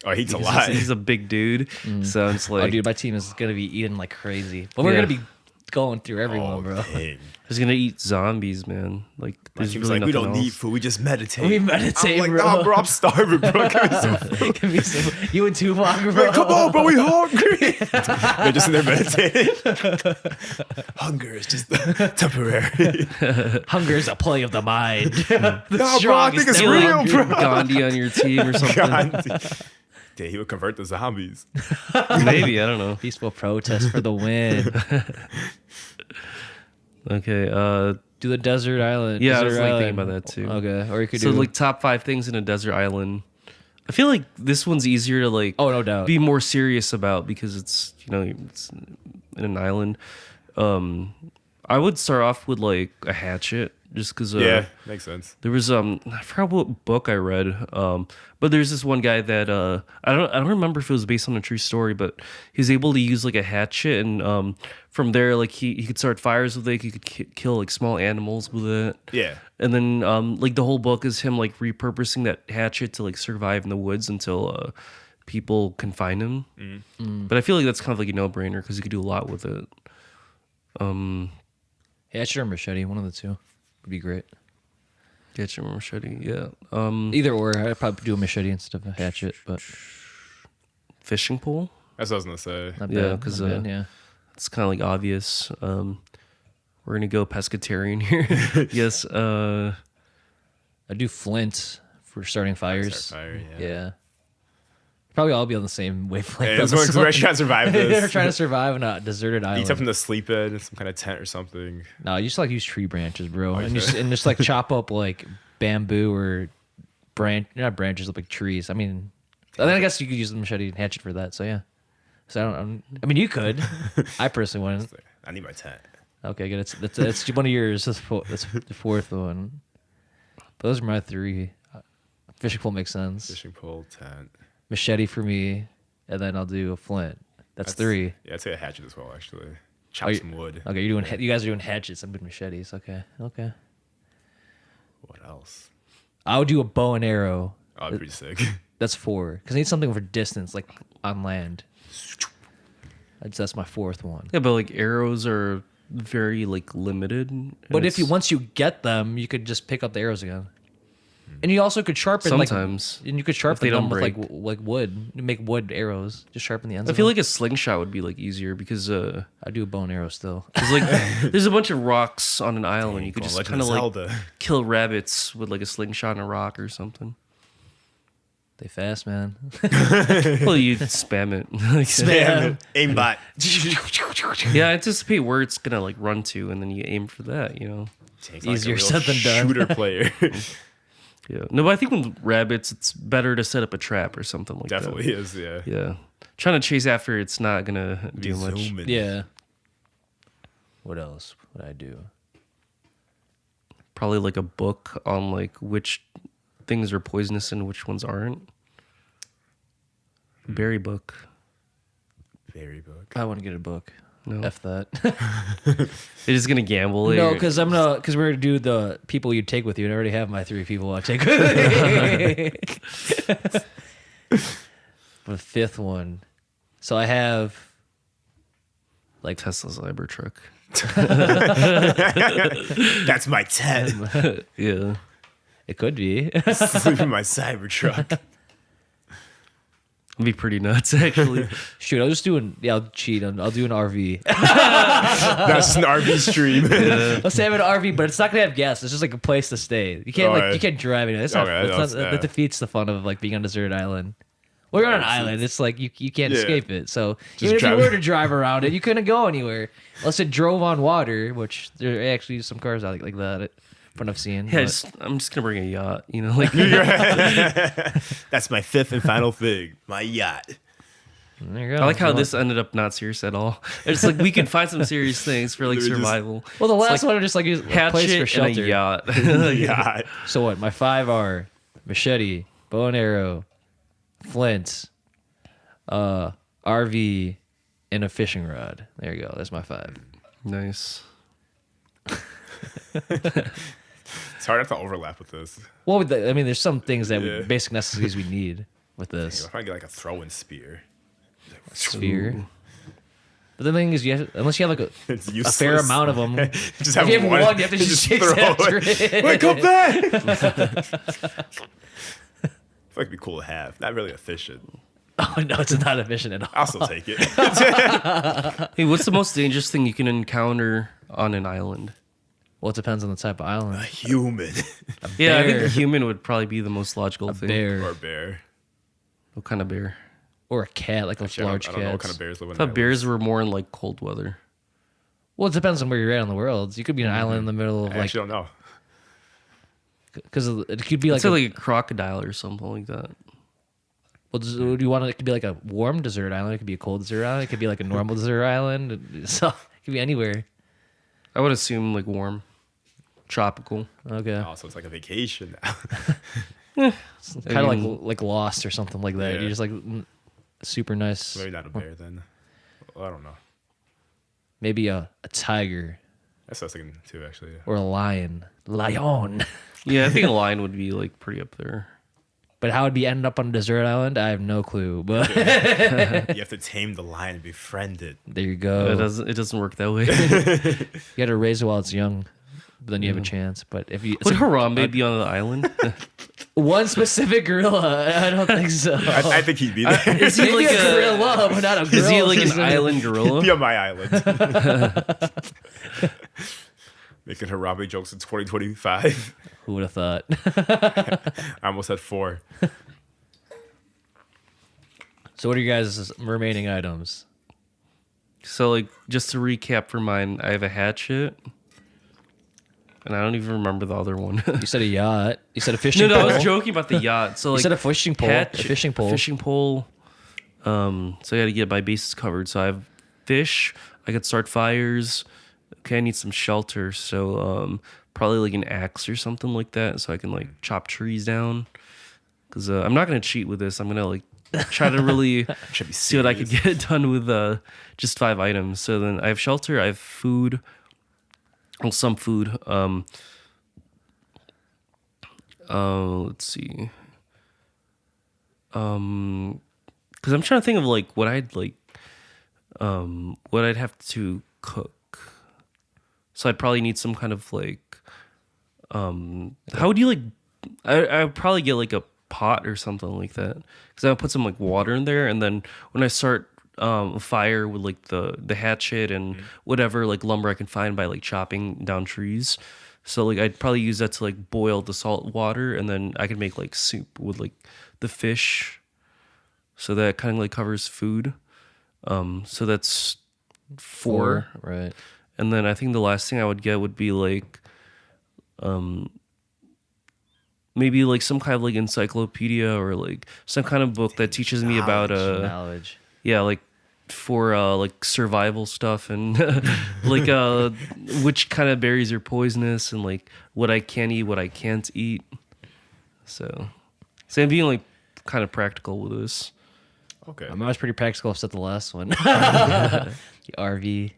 Oh, he eats a Because lot. He's a big dude. So it's Oh, like dude, my team is gonna be eating like crazy, but we're Yeah. gonna be going through everyone, bro. Dang. he's gonna eat zombies, man. Like My there's team's really like, we nothing don't need else. food. We just meditate. We meditate, I'm like, bro. nah, bro, I'm starving, bro. Give me some food. Give me some. You and Tupac, bro. Like, come on, bro, we hungry. They're just in there meditating. Hunger is just temporary. Hunger is a play of the mind. The Nah, bro, I strongest think it's thing. real, bro. Gandhi on your team or something. God. Dang, he would convert the zombies. Maybe, I don't know. Peaceful protest for the win. Okay, Do the desert island. Yeah, I desert was like thinking island. about that too. Okay, or you could So do like top 5 things in a desert island. I feel like this one's easier to like. Oh, no doubt. Be more serious about because it's it's in an island. I would start off with like a hatchet just because. Yeah, makes sense. There was I forgot what book I read, but there's this one guy that I don't remember if it was based on a true story, but he was able to use like a hatchet, and from there like he could start fires with it. He could kill like small animals with it. Yeah. And then like the whole book is him like repurposing that hatchet to like survive in the woods until people can find him. But I feel like that's kind of like a no-brainer because you could do a lot with it. hatchet or machete. One of the two would be great. Hatchet or machete, yeah. Either or. I'd probably do a machete instead of a hatchet, but Fishing pole. That's what I was gonna say. not Yeah, bad. 'cause, Not bad, yeah. It's kind of like obvious. We're gonna go pescatarian here. Yes. I do flint for starting fires. Start fire, Yeah. Probably all be on the same wavelength. Hey, on it's this we're one. trying to survive They're this. trying to survive on a deserted Need island. something to sleep in, some kind of tent or something. No, you just like use tree branches, bro, and Okay. just like chop up like bamboo or not branches, but like trees. I mean, then I guess you could use the machete and hatchet for that. So yeah. So I mean, you could. I personally wouldn't. I need my tent. Okay, good. That's one of yours. That's the fourth one. But those are my 3. Fishing pole makes sense. Fishing pole, tent. Machete for me, and then I'll do a flint. That's 3. Yeah, I'd say a hatchet as well, actually. Oh, Chop you- some wood. Okay, you guys are doing hatchets. I'm doing machetes. Okay. What else? I would do a bow and arrow. Oh, that'd be pretty sick. That's 4. Because I need something for distance, like on land. That's my 4th one. Yeah, but like arrows are very like limited. and But if it's- once you get them, you could just pick up the arrows again. And you also could sharpen Sometimes, and you could if sharpen they them don't with break. like wood. You make wood arrows. Just sharpen the ends. I of feel them. like a slingshot would be like easier because I do a bow and arrow still. like there's a bunch of rocks on an island. You could Going just Legend kind of of like Zelda. kill rabbits with like a slingshot and a rock or something. They fast, man. Well, you spam it. Spam. Aimbot. Yeah, I anticipate where it's gonna like run to, and then you aim for that. Dang, it's Easier like a said real than done. Shooter player. Yeah, no, but I think with rabbits, it's better to set up a trap or something like Definitely is, yeah. that. Yeah, trying to chase after it's not gonna do Be much. zooming. Yeah. What else would I do? Probably like a book on like which things are poisonous and which ones aren't. Berry book. Berry book. I want to get a book. No, F that. they're just gonna gamble. No, Or- because we're gonna do the people you take with you, and I already have my 3 people I take with me. The 5th one. So I have like Tesla's Cybertruck. That's my tent. Yeah. it could be. Sleep in my Cybertruck. It'd be pretty nuts, actually. Shoot, I'll cheat. I'll do an RV. That's an RV stream. Let's say I have an RV, but it's not gonna have guests. It's just like a place to stay. You can't Okay. you can't drive anywhere. That's Okay, that defeats the fun of like being on a deserted island. Well, you're on an island. It's like you can't Yeah. escape it. So Just even if you drive- were to drive around it, you couldn't go anywhere unless it drove on water. Which there are actually some cars out like that from what I've seen. Yeah, but- I'm just gonna bring a yacht, like That's my 5th and final thing. My yacht. there you go. I like how So- this ended up not serious at all. It's like we can find some serious things for like Literally just- survival. Well, the last like one are just like a place for Hatchet and a shelter. yacht. Yacht. So what? My 5 are machete, bow and arrow, flint, RV, and a fishing rod. There you go. That's my 5. Nice. It's hard not to overlap with this. Well, there's some things that Yeah. basic necessities we need with this If I get like a throwing spear, sphere. But the thing is, unless you have like it's a useless. fair amount of them. Just If have you have one. one, you have to just chase throw after it. it. Wait, come back. I feel like it'd be cool to have. Not really efficient. Oh no, it's not efficient at all. I'll still take it. Hey, what's the most dangerous thing you can encounter on an island? Well, it depends on the type of island. Human Yeah, I think Bear. a human would probably be the most logical thing. Bear or bear. What kind of bear? or a cat, like a Actually, large I don't know what cat. kind of bears live in. I thought bears were more in like cold weather. Well, it depends on where you're at in the world. You could be an island in the middle of I actually don't know. because it could be Let's like say like a crocodile or something like that. well, do you want it to be like a warm desert island? It could be a cold desert island. It could be like a normal desert island. So it could be anywhere. I would assume like warm, tropical. Okay, Oh, so it's like a vacation now. kind of like Lost or something like that. Yeah. You're just like super nice. Maybe not a bear then. Well, I don't know. Maybe a tiger That's what I was thinking too, actually. or a lion. Lion. Yeah, I think a lion would be like pretty up there. But how would be end up on a desert island? I have no clue. But You have to tame the lion and befriend it. there you go. It doesn't work that way. You got to raise it while it's young. But then you have a chance. But if you Would Harambe be on the island? one specific gorilla, I don't think so. I think he'd be there. Is he Maybe like a gorilla, but not a gorilla. Is he like an season. island He'd gorilla? be on my island. Making Harambe jokes in 2025. Who would have thought? I almost had 4. So what are your guys' remaining items? So like just to recap for mine, I have a hatchet. And I don't even remember the other one. You said a yacht. You said a fishing No, pole. I was joking about the yacht. So You like said a fishing pole. hatchet, A fishing pole. Fishing pole. So I got to get my bases covered. So I have fish. I could start fires. Okay, I need some shelter. So probably like an axe or something like that, so I can like chop trees down. Because I'm not gonna cheat with this. I'm gonna like try to really Should be see what I could get done with just 5 items. So then I have shelter. I have food. Well, some food. Let's see. Because I'm trying to think of like what I'd have to cook. So I'd probably need some kind of like, how would you like? I would probably get like a pot or something like that. Because I would put some like water in there, and then when I start a fire with like the hatchet and whatever like lumber I can find by like chopping down trees. So like I'd probably use that to like boil the salt water, and then I could make like soup with like the fish. So that kind of like covers food. So that's 4. Right. And then I think the last thing I would get would be like maybe like some kind of like encyclopedia or like some kind of book that teaches me about Knowledge. yeah, like for like survival stuff and like which kind of berries are poisonous and like what I can eat, what I can't eat. So I'm being like kind of practical with this. Okay. I was pretty practical except the last one. The RV.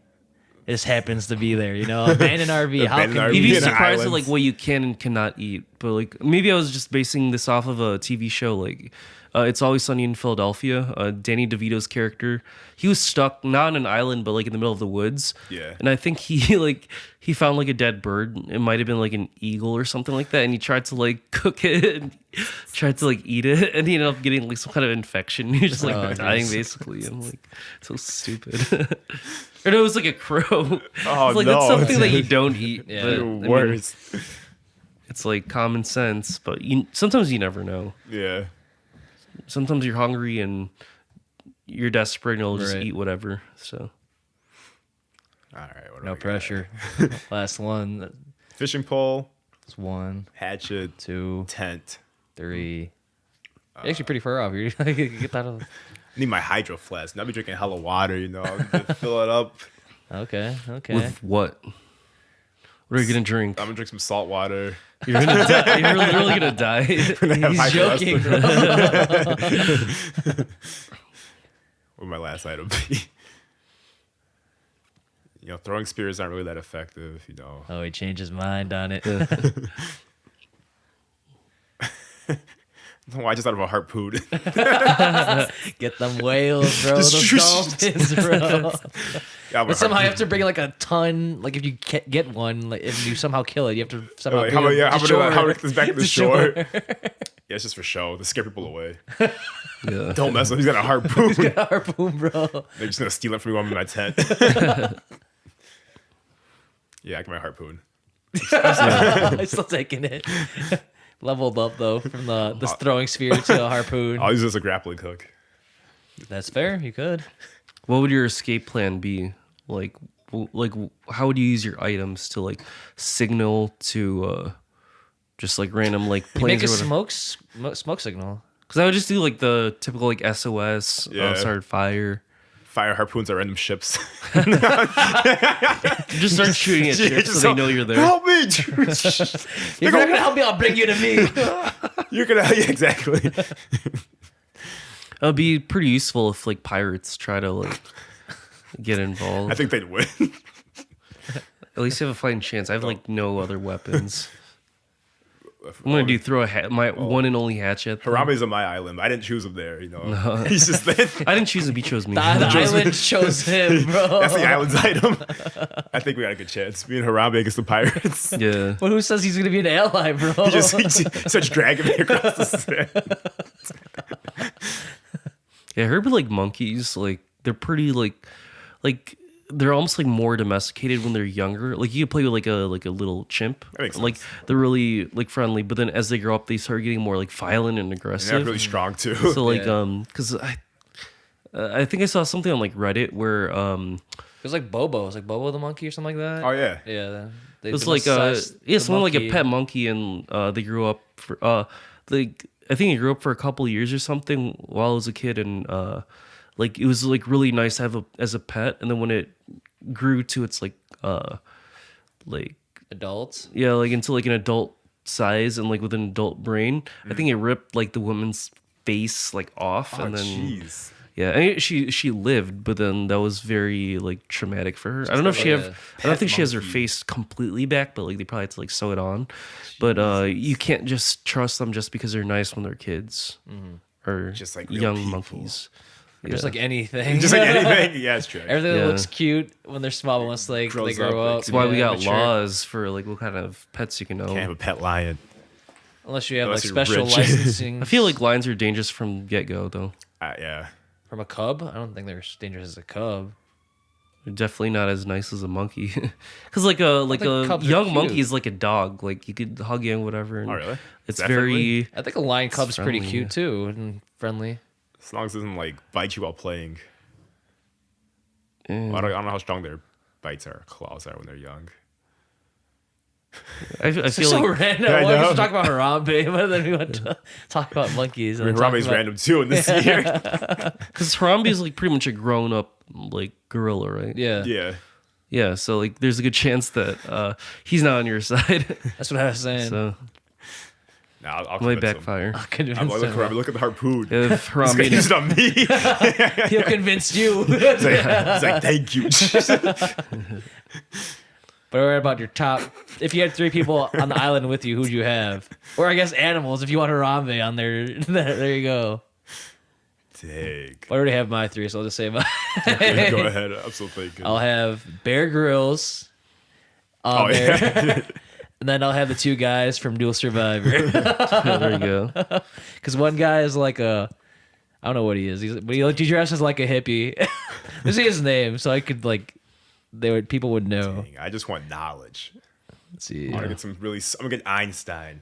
It just happens to be there, you know? Abandoned RV. How Abandoned can RV. You'd be in surprised at islands. like what you can and cannot eat. But like maybe I was just basing this off of a TV show like It's Always Sunny in Philadelphia. Danny DeVito's character, he was stuck not on an island but like in the middle of the woods. Yeah. And I think he found like a dead bird. It might have been like an eagle or something like that, and he tried to like cook it and tried to like eat it, and he ended up getting like some kind of infection. He was just like dying basically. I'm like, so stupid. Or no, it was like a crow. Oh, It's like no. that's something that you don't eat. Yeah. but, I You're mean, worse. it's like common sense, but sometimes you never know. Yeah. Sometimes you're hungry and you're desperate and you'll just Right. eat whatever. So All right. What do No I got? pressure. Last one. Fishing pole, That's 1, hatchet, 2, tent. 3. You're actually pretty far off. You're like, get that off. I need my hydro flask. I'll be drinking hella water, you know. I'm gonna fill it up. Okay. with what? What are you gonna drink? I'm gonna drink some salt water. You're gonna die. You're literally gonna die. He's joking, bro. What would my last item be? You know, throwing spears aren't really that effective, you know. Oh, he changed his mind on it. Why just out of a harpoon? Get them whales, bro. Those dolphins, bro. Yeah, But somehow you have to bring like a ton. Like if you get one, like if you somehow kill it, you have to somehow. Like, bring it to shore. how this back to the To shore? Yeah, it's just for show to scare people away. Yeah. Don't mess with him. He's got a harpoon. Harpoon, bro. They're just gonna steal it from me while I'm in my tent. Yeah, I get my harpoon. I'm still taking it. Leveled up though from the throwing spear to a harpoon. I'll use it as a grappling hook. That's fair. You could. What would your escape plan be? Like how would you use your items to like signal to just like random like You planes make a or whatever? smoke signal. Because I would just do like the typical like SOS, Yeah. start fire. Fire harpoons at random ships. Just start shooting at ships so they know you're there. Help me! If you're not gonna help me, I'll bring you to me. You're gonna exactly. It would be pretty useful if like pirates try to like get involved. I think they'd win. At least you have a fighting chance. I have like no other weapons. I'm gonna throw my one and only hatchet. Harambe's on my island. I didn't choose him there. He's just there. I didn't choose him. He chose me. The island chose him, bro. That's the island's item. I think we got a good chance. Me and Harambe against the pirates. Yeah. But who says he's gonna be an ally, bro? He starts dragging me across the sand. Yeah, I heard with like monkeys, like they're pretty like they're almost like more domesticated when they're younger. Like you can play with like a little chimp. That makes like sense. they're really like friendly, but then as they grow up, they start getting more like violent and And aggressive. they're really strong too. So like Yeah. because I think I saw something on like Reddit where It was like Bobo. It was like Bobo the monkey or something like that. Oh yeah. Yeah. it was like someone like a pet monkey, and they grew up for like I think he grew up for a couple of years or something while I was a kid, and like it was like really nice to have as a pet, and then when it grew to its like adults. yeah, like into like an adult size and like with an adult brain, I think it ripped like the woman's face like off, Oh and then jeez. yeah, I mean, she lived, but then that was very like traumatic for her. I don't know if she like have. a I don't think she has her monkey. face completely back, but like they probably had to like sew it on. But you can't just trust them just because they're nice when they're kids or Just like real young people. monkeys. Just Yeah. like anything. Just like anything. Yeah, it's true. Everything Yeah. that looks cute when they're small, but once they Grows grow up, up. that's That's why we yeah, got mature. laws for like what kind of pets you can own. Can't have a pet lion. Unless you have Unless like you're special rich. licensing. I feel like lions are dangerous from get go though. Yeah. From a cub? I don't think they're as dangerous as a cub. They're definitely not as nice as a monkey. Because like a think cubs are young cute. monkey is like a dog. Like you could hug you and whatever. And Oh, really? It's Definitely. very. I think a lion cub's pretty friendly, cute yeah. too and friendly. As long as it doesn't like bite you while playing. eh. I don't know how strong their bites are, claws are when they're young. I It's feel so like random. Yeah, I Why know. we should talk about Harambe, but then we want to talk about monkeys. I mean, and talk Harambe's about- random too in this year. because Harambe is like pretty much a grown up like gorilla, right? Yeah, Yeah. Yeah. So like, there's a good chance that he's not on your side. that's what I was saying. So Nah, I'll it might convince him. backfire. Convince I'm like, look, him. Harambe, look at the harpoon. If He's gonna use Harambe, it on me. He'll convince you. He's like, thank you. But what about your top? If you had 3 people on the island with you, who'd you have? Or I guess animals. If you want Harambe on there, there you go. Dang. I already have my 3, so I'll just say my. Go ahead. I'm still thinking. I'll have Bear Grylls on Oh, there, yeah. and then I'll have the 2 guys from Dual Survivor. there you go. Because one guy is like a, I don't know what he is. But he dresses like a hippie. This is his name, so I could like, people would know. Dang, I just want knowledge. Let's see. I'm gonna get some really. I'm gonna get Einstein.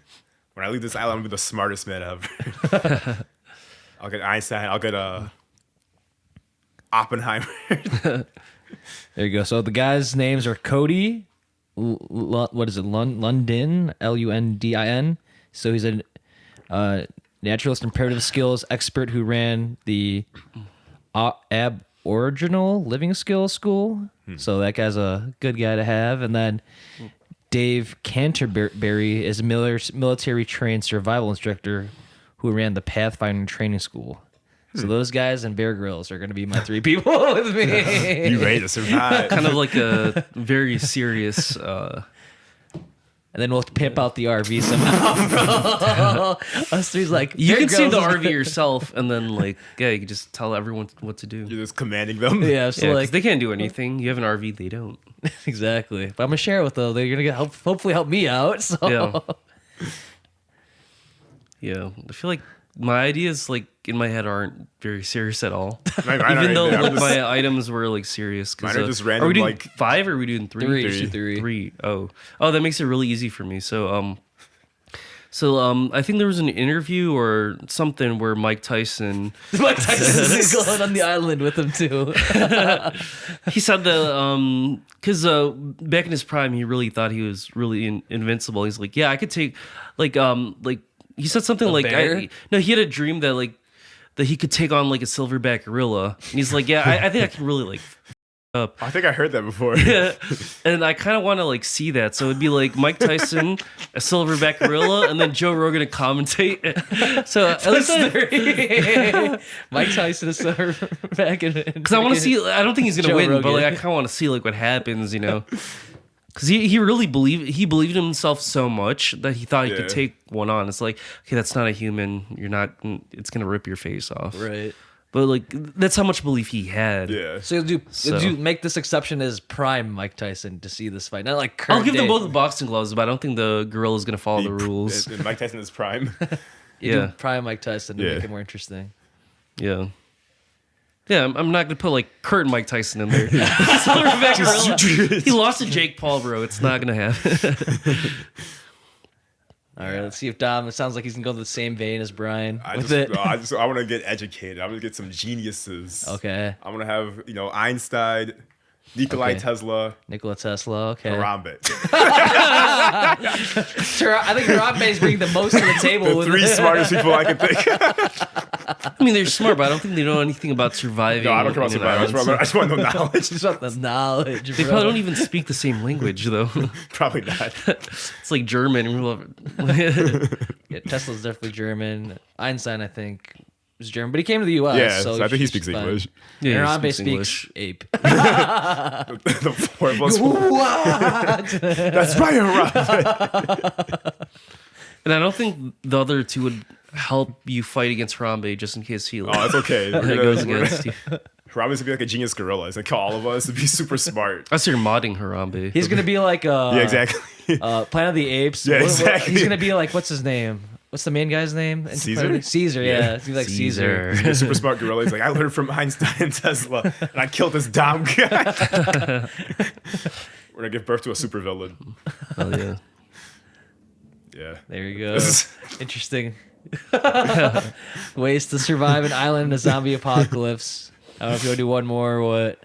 When I leave this island, I'm gonna be the smartest man ever. I'll get Einstein. I'll get Oppenheimer. There you go. So the guys' names are Cody. What is it? Lundin. Lundin. So he's a naturalist and primitive skills expert who ran the Aboriginal Living Skills School. So that guy's a good guy to have. And then Dave Canterbury is a military trained survival instructor who ran the Pathfinder Training School. So those guys and Bear Grylls are going to be my 3 people with me. You ready to survive? Kind of like a very serious. And then we'll pimp out the RV somehow, bro. Us three's like, You Bear can see the Grylls is- RV yourself, and then like yeah, you can just tell everyone what to do. You're just commanding them. Yeah, so Yeah, 'cause like, they can't do anything. You have an RV, they don't. exactly. But I'm going to share it with them. They're going to hopefully help me out. So. Yeah. Yeah, I feel like my ideas like in my head aren't very serious at all. Mine Even though aren't like, either. my items were like serious. 'Cause, Mine are just Are random, we doing like- 5 or are we doing 3? Three. Three. Oh, that makes it really easy for me. So So I think there was an interview or something where Mike Tyson Mike Tyson's going on the island with him too. he said that because back in his prime he really thought he was really invincible. He's like, yeah, I could take like he said something like bear? he had a dream that that he could take on like a silverback gorilla, and he's like, yeah, I think I can really like up. I think I heard that before. Yeah, and I kind of want to like see that. So it'd be like Mike Tyson, a silverback gorilla, and then Joe Rogan to commentate. So at least Mike Tyson is back in because I want to see. I don't think he's gonna Joe win, but Rogan. like I kind of want to see like what happens, you know. Because he really believed in himself so much that he thought he could Yeah. take one on. It's like, okay, that's not a human. You're not. It's gonna rip your face off. right. But like that's how much belief he had. Yeah. So you'll So- do make this exception as prime Mike Tyson to see this fight, not like current I'll give them day. both the boxing gloves, but I don't think the gorilla's gonna follow the rules. And Mike Tyson is prime. You do Yeah, prime Mike Tyson to Yeah. make it more interesting. yeah. Yeah, I'm not gonna put like current Mike Tyson in there. Silverback gorilla. He lost to Jake Paul, bro. It's not gonna happen. All right, let's see if Dom. It sounds like he's gonna go the same vein as Bryan I with it. want to get educated. I'm gonna get some geniuses. Okay, I'm gonna have Einstein, Nikola Okay. Tesla, Nikola Tesla. Okay, Harambe. Sure, I think Harambe's bringing the most to the table. The with three it. smartest people I can think. I mean, they're smart, but I don't think they know anything about surviving. No, I don't care about in an survival. I just want to know knowledge. Just want the knowledge. They bro. probably don't even speak the same language, though. Probably not. It's like German. Yeah, Tesla's definitely German. Einstein, I think, was German, but he came to the U.S. Yeah, so so I think he he's speaks fine. English. Yeah, Harambe he speaks English. ape. The four of us. What? That's right, Harambe. And I don't think the other two would help you fight against Harambe just in case he Oh, that's okay. that goes against you. Harambe's gonna be like a genius gorilla. He's like all of us to be super smart. I see you're modding Harambe. He's gonna be like Yeah, exactly. Planet of the Apes. Yeah, exactly. He's gonna be like, what's his name? What's the main guy's name? in Caesar? Planet of the- Caesar, yeah. Yeah. He's gonna be like Caesar. He's a super smart gorilla. He's like, I learned from Einstein and Tesla, and I killed this dumb guy. We're gonna give birth to a super villain. Oh yeah. Yeah. There you go. This is- Interesting. Ways to survive an island in a zombie apocalypse. I don't know if you want to do one more or what.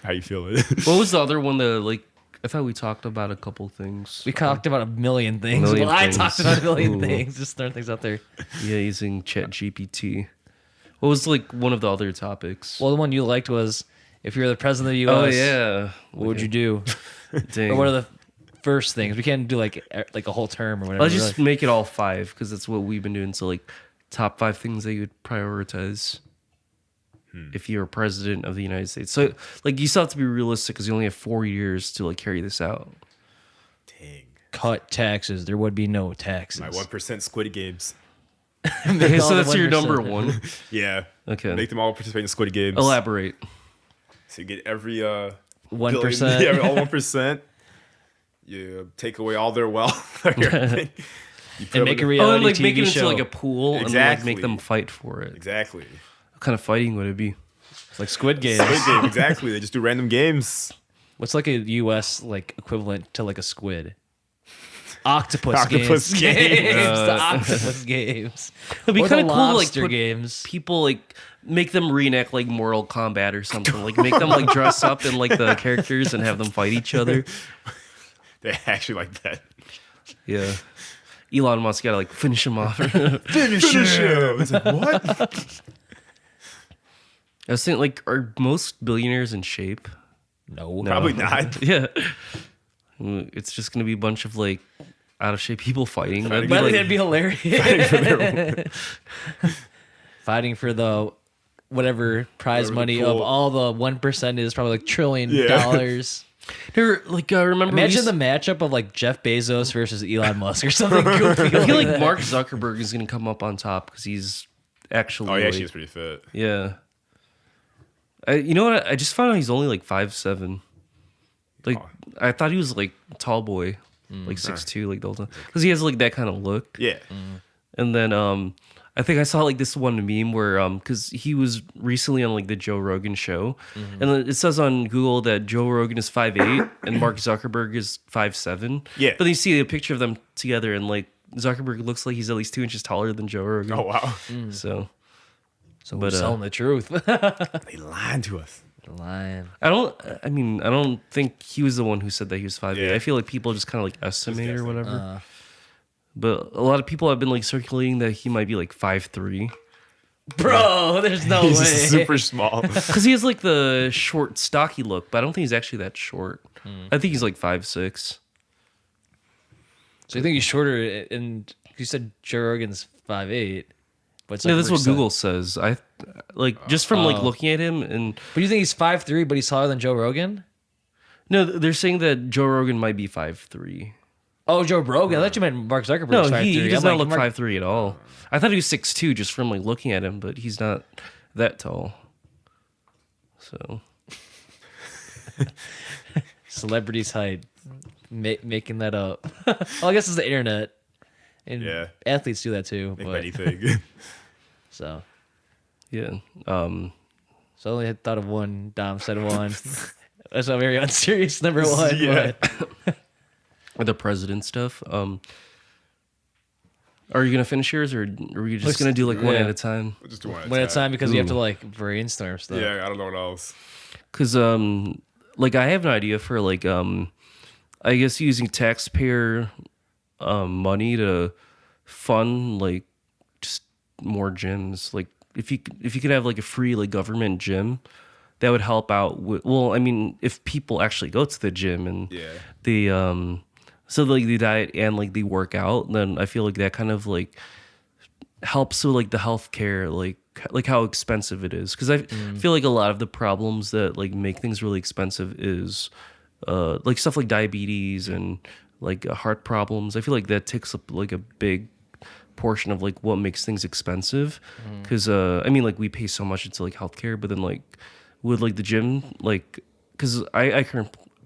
How you feeling? What was the other one that like? I thought we talked about a couple things. We talked about a million things. Million Well, things. I talked about a million Ooh. things. Just throwing things out there. Yeah, using Chat GPT. What was like one of the other topics? Well, the one you liked was if you're the president of the oh U.S. yeah. What would you do? Dang. Or what are the first things? We can't do like a whole term or whatever. Let's just make it all 5 because that's what we've been doing. So like, top 5 things that you would prioritize if you're president of the United States. So like, you still have to be realistic because you only have 4 years to like carry this out. Dang. cut taxes. There would be no taxes. My 1% Squid Games. Okay, all so the that's your 1%. number one. Yeah. Okay. Make them all participate in Squid Games. Elaborate. So you get every 1%. Yeah, all 1%. You take away all their wealth. You put And them make a in- reality Oh, and like TV make it into show. like a pool and then, like Exactly. make them fight for it. Exactly. What kind of fighting would it be? It's like Squid Games. Squid Game, exactly. They just do random games. What's like a U.S. like equivalent to like a squid? Octopus Octopus games. games. The octopus games. It'd be Or kind the of cool to like lobster put games. people like make them reenact like Mortal Kombat or something. Like make them like dress up in like the characters and have them fight each other. They actually like that. Yeah. Elon Musk gotta like finish him off. Finish him. It's like, what? I was thinking like, are most billionaires in shape? No. Probably not. Yeah. It's just gonna be a bunch of like out of shape people fighting. That'd But be, like, that'd be hilarious. Fighting for the whatever prize Whatever money the of pool. all the 1% is probably like $1 trillion. There, like remember Imagine we the matchup of like Jeff Bezos versus Elon Musk or something goofy. I feel like that. Mark Zuckerberg is gonna come up on top because he's actually. Oh, yeah, like, she's pretty fit. Yeah. You know what? I just found out he's only like 5'7". Like Oh. I thought he was like a tall boy, like 6'2", like the whole time, because he has like that kind of look. Yeah. And then I think I saw like this one meme where because he was recently on like the Joe Rogan show, and then it says on Google that Joe Rogan is 5'8" and Mark Zuckerberg is 5'7". Yeah. But then you see a picture of them together, and like Zuckerberg looks like he's at least 2 inches taller than Joe Rogan. Oh wow, So So But, we're telling the truth. they lied to us. Lying. I don't think he was the one who said that he was 5'8". Yeah. I feel like people just kind of like estimate or guessing. whatever. But a lot of people have been like circulating that he might be like 5'3". Bro, there's no He's way. super small. Because he has like the short, stocky look, but I don't think he's actually that short. I think he's like 5'6". So you think he's shorter? And you said Joe Rogan's 5'8", but it's like No, that's what 3%. Google says. I like just from like looking at him and But you think he's 5'3", but he's taller than Joe Rogan? no, they're saying that Joe Rogan might be 5'3". Oh, Joe Rogan. I thought you meant Mark Zuckerberg. No, was 5'3". he does I'm not look Mark- 5'3" at all. I thought he was 6'2" just from like looking at him, but he's not that tall. So Celebrity's height. Making that up. Well, I guess it's the internet. And Yeah. athletes do that too. Make But, anything. yeah. so I only had thought of one. Dom said one. That's a very unserious number one. Yeah. But The president stuff. Are you gonna finish yours, or are we just gonna do like one Yeah. at a time? We'll just do one one at a time because you have to Ooh. like brainstorm stuff. Yeah, I don't know what else. Because like I have an idea for like I guess using taxpayer money to fund like just more gyms. Like if you could have like a free like government gym, that would help out with, well, I mean, if people actually go to the gym and Yeah. the so like the diet and like the workout, then I feel like that kind of like helps with like the healthcare, like how expensive it is. Because I feel like a lot of the problems that like make things really expensive is like stuff like diabetes and like heart problems. I feel like that takes up like a big portion of like what makes things expensive. Because I mean, like we pay so much into like healthcare, but then like with like the gym, like because I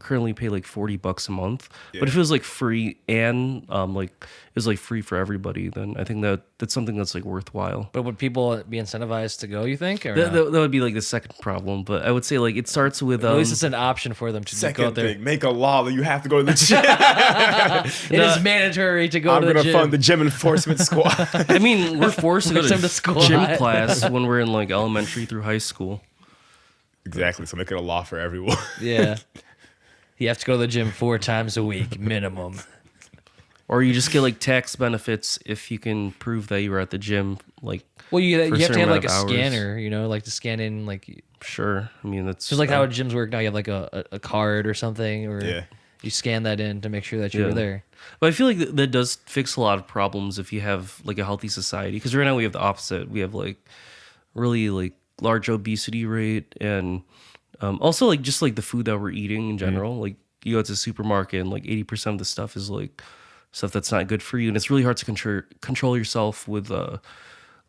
currently pay like $40 a month, but if it was like free and like it was like free for everybody, then I think that's something that's like worthwhile. But would people be incentivized to go, you think? Or That, no? that would be like the second problem, but I would say like it starts with At least it's an option for them to go Second out there. thing, make a law that you have to go to the gym. It is mandatory to go I'm to the gonna gym. fund the gym enforcement squad. I mean, we're forced to go Send to to school. gym class when we're in like elementary through high school. Exactly. So make it a law for everyone. Yeah. You have to go to the gym 4 times a week minimum. Or you just get like tax benefits if you can prove that you were at the gym. Like, Well, you For a have to certain have amount like a of hours. scanner, you know, like to scan in like sure. I mean, that's just like how gyms work now. You have like a card or something, or Yeah. you scan that in to make sure that you were Yeah. there. But I feel like that does fix a lot of problems if you have like a healthy society. Because right now we have the opposite. We have like really like large obesity rate, and also like just like the food that we're eating in general. Like you go to the supermarket and like 80% of the stuff is like stuff that's not good for you, and it's really hard to control yourself with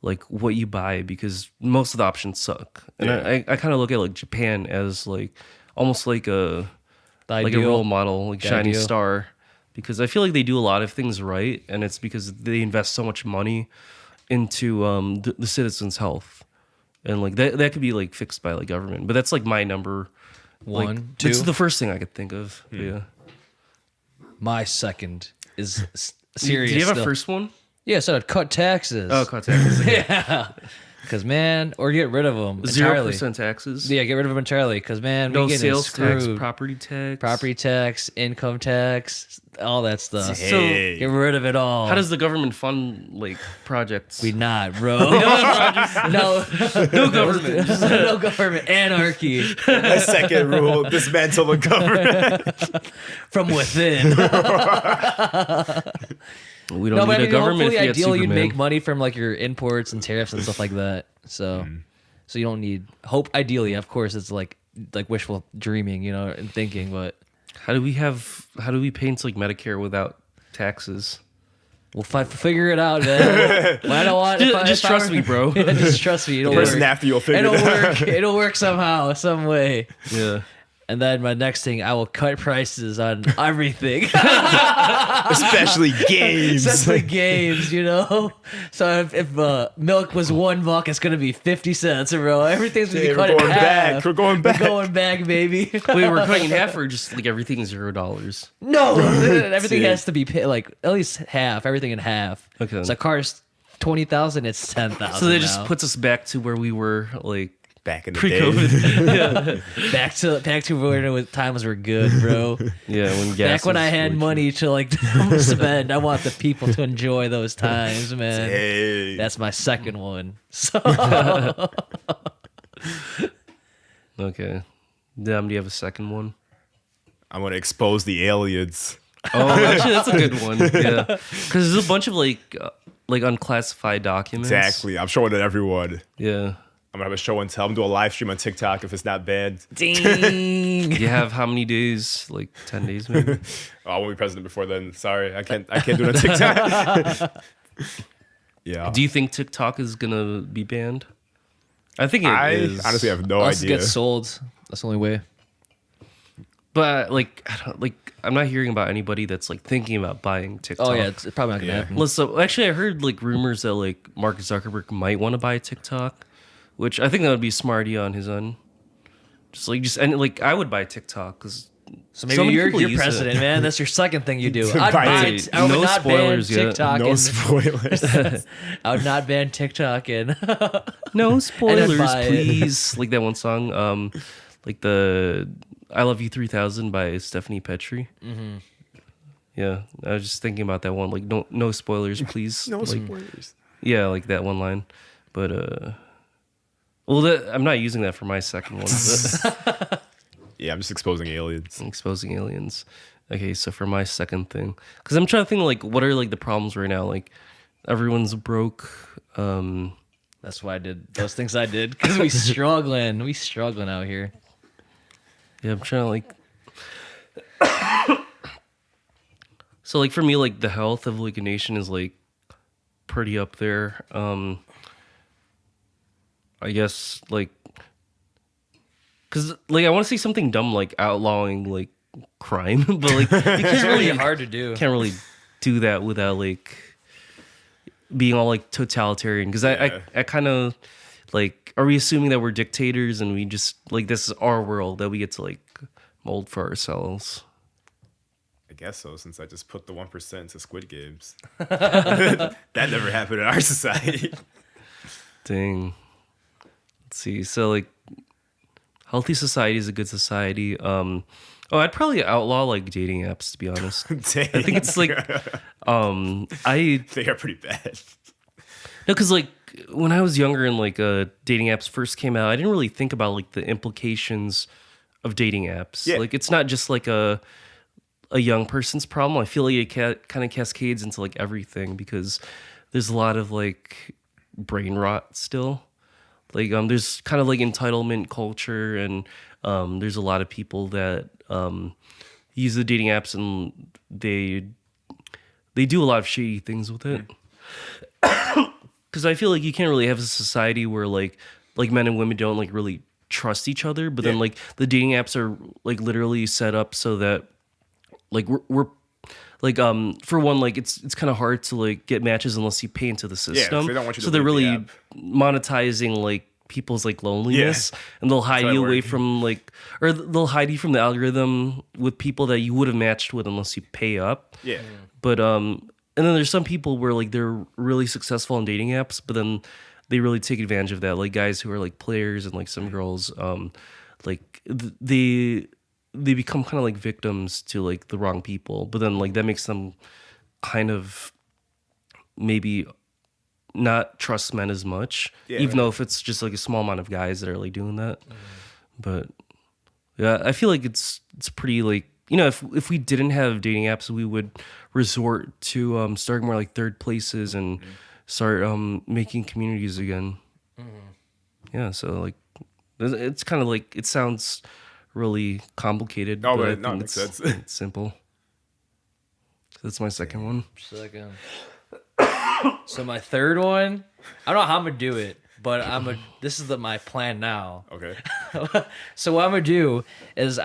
like what you buy because most of the options suck. And Yeah. I kind of look at like Japan as like almost like a The like a ideal- role model, like the shining ideal. star, because I feel like they do a lot of things right, and it's because they invest so much money into the citizens' health, and like that could be like fixed by like government. But that's like my number One, like, two. It's the first thing I could think of. Yeah. My second is Did serious. you have a still. first one? Yeah, so I'd cut taxes. Oh, cut taxes. Yeah. Because man, or get rid of them entirely. 0% taxes. Yeah, get rid of them entirely. Because man, No we getting sales tax, screwed. property tax. Property tax, income tax, all that stuff. Hey. Get rid of it all. How does the government fund like projects? we not, bro? no, no government. no government, anarchy My second rule: dismantle the government. from within. We don't No, need but I a mean, government hopefully, if you had ideally, you'd Superman. make money from like your imports and tariffs and stuff like that. So, so you don't need hope. Ideally, of course, it's like wishful dreaming, you know, and thinking. But How do we pay into like Medicare without taxes? we'll figure it out, man. But I don't want. Just trust me, bro. Just trust me. It'll Person work. after you'll figure It'll it out. work. It'll work somehow, some way. Yeah. And then my next thing, I will cut prices on everything. Especially games. Especially games, you know? So if milk was $1, it's going to be 50 cents, bro. Everything's going to be cut in half. We're going back. We're going back, baby. Wait, we're cutting in half or just like everything $0? No, everything has to be paid, like at least half, everything in half. Okay. So a car's 20,000, it's 10,000. So that just puts us back to where we were like back in the pre-COVID. back to where times were good, bro. Yeah, when gas Back when was I had really money to like spend, I want the people to enjoy those times, man. Hey. That's my second one. So Okay. Dom, do you have a second one? I'm gonna expose the aliens. Oh, actually, that's a good one. Yeah, because there's a bunch of like unclassified documents. Exactly. I'm showing it to everyone. Yeah. I'm gonna have a show and tell. I'm gonna do a live stream on TikTok if it's not banned. ding. You have how many days? Like 10 days, maybe. Oh, I won't be president before then. Sorry, I can't do it on TikTok. Yeah. Do you think TikTok is gonna be banned? I think it I is. honestly have no Unless it idea. gets sold. That's the only way. But like, I'm not hearing about anybody that's like thinking about buying TikTok. Oh yeah, it's probably not gonna Yeah. happen. Well, so actually, I heard like rumors that like Mark Zuckerberg might want to buy TikTok, which I think that would be a smart idea on his own. And like I would buy Tiktok because So maybe many you're people use president, it. man. That's your second thing you do. To I'd buy buy it. I would No not spoilers ban yet. TikTok. No and, spoilers. I would not ban TikTok and no spoilers, buy it. please. Like that one song, like the "I Love You 3000" by Stephanie Petrie. Mm-hmm. Yeah, I was just thinking about that one. Like no spoilers, please. No Like, spoilers. Yeah, like that one line, but well, I'm not using that for my second one. But Yeah, I'm just exposing aliens. exposing aliens. Okay, so for my second thing, because I'm trying to think like what are like the problems right now? Like everyone's broke. that's why I did those things I did because we struggling out here. Yeah, I'm trying to like. So like for me, like the health of like a nation is like pretty up there. I guess like, cause like I want to say something dumb like outlawing like crime, but like you can't It's really really hard to do. can't really do that without like being all like totalitarian. Because Yeah. I kind of like, are we assuming that we're dictators and we just like this is our world that we get to like mold for ourselves? I guess so, since I just put the 1% into Squid Games. That never happened in our society. Dang. Let's see. So like, healthy society is a good society. I'd probably outlaw like dating apps to be honest. Dang. I think it's like, They are pretty bad. No, because like when I was younger and like dating apps first came out, I didn't really think about like the implications of dating apps. Yeah. Like it's not just like a young person's problem. I feel like it kind of cascades into like everything because there's a lot of like brain rot still. Like there's kind of like entitlement culture and there's a lot of people that use the dating apps and they do a lot of shady things with it. Because I feel like you can't really have a society where like men and women don't like really trust each other, but then like the dating apps are like literally set up so that like we're like for one, like it's kind of hard to like get matches unless you pay into the system. they don't want you to so they're leave the really app. monetizing like people's like loneliness, and they'll hide how it you away works. from like, or they'll hide you from the algorithm with people that you would have matched with unless you pay up. Yeah. But and then there's some people where like they're really successful on dating apps, but then they really take advantage of that. Like guys who are like players and like some girls, like they become kind of like victims to like the wrong people. But then like that makes them kind of maybe not trust men as much, even though if it's just like a small amount of guys that are like doing that. But yeah, I feel like it's pretty like, you know, if we didn't have dating apps, we would resort to starting more like third places and start making communities again. Yeah, so like it's kind of like, it sounds really complicated, No, but I but no, think it makes it's, sense. it's simple. That's my second one. Second. So my third one, I don't know how I'm gonna do it, but this is my plan now. Okay. So what I'm gonna do is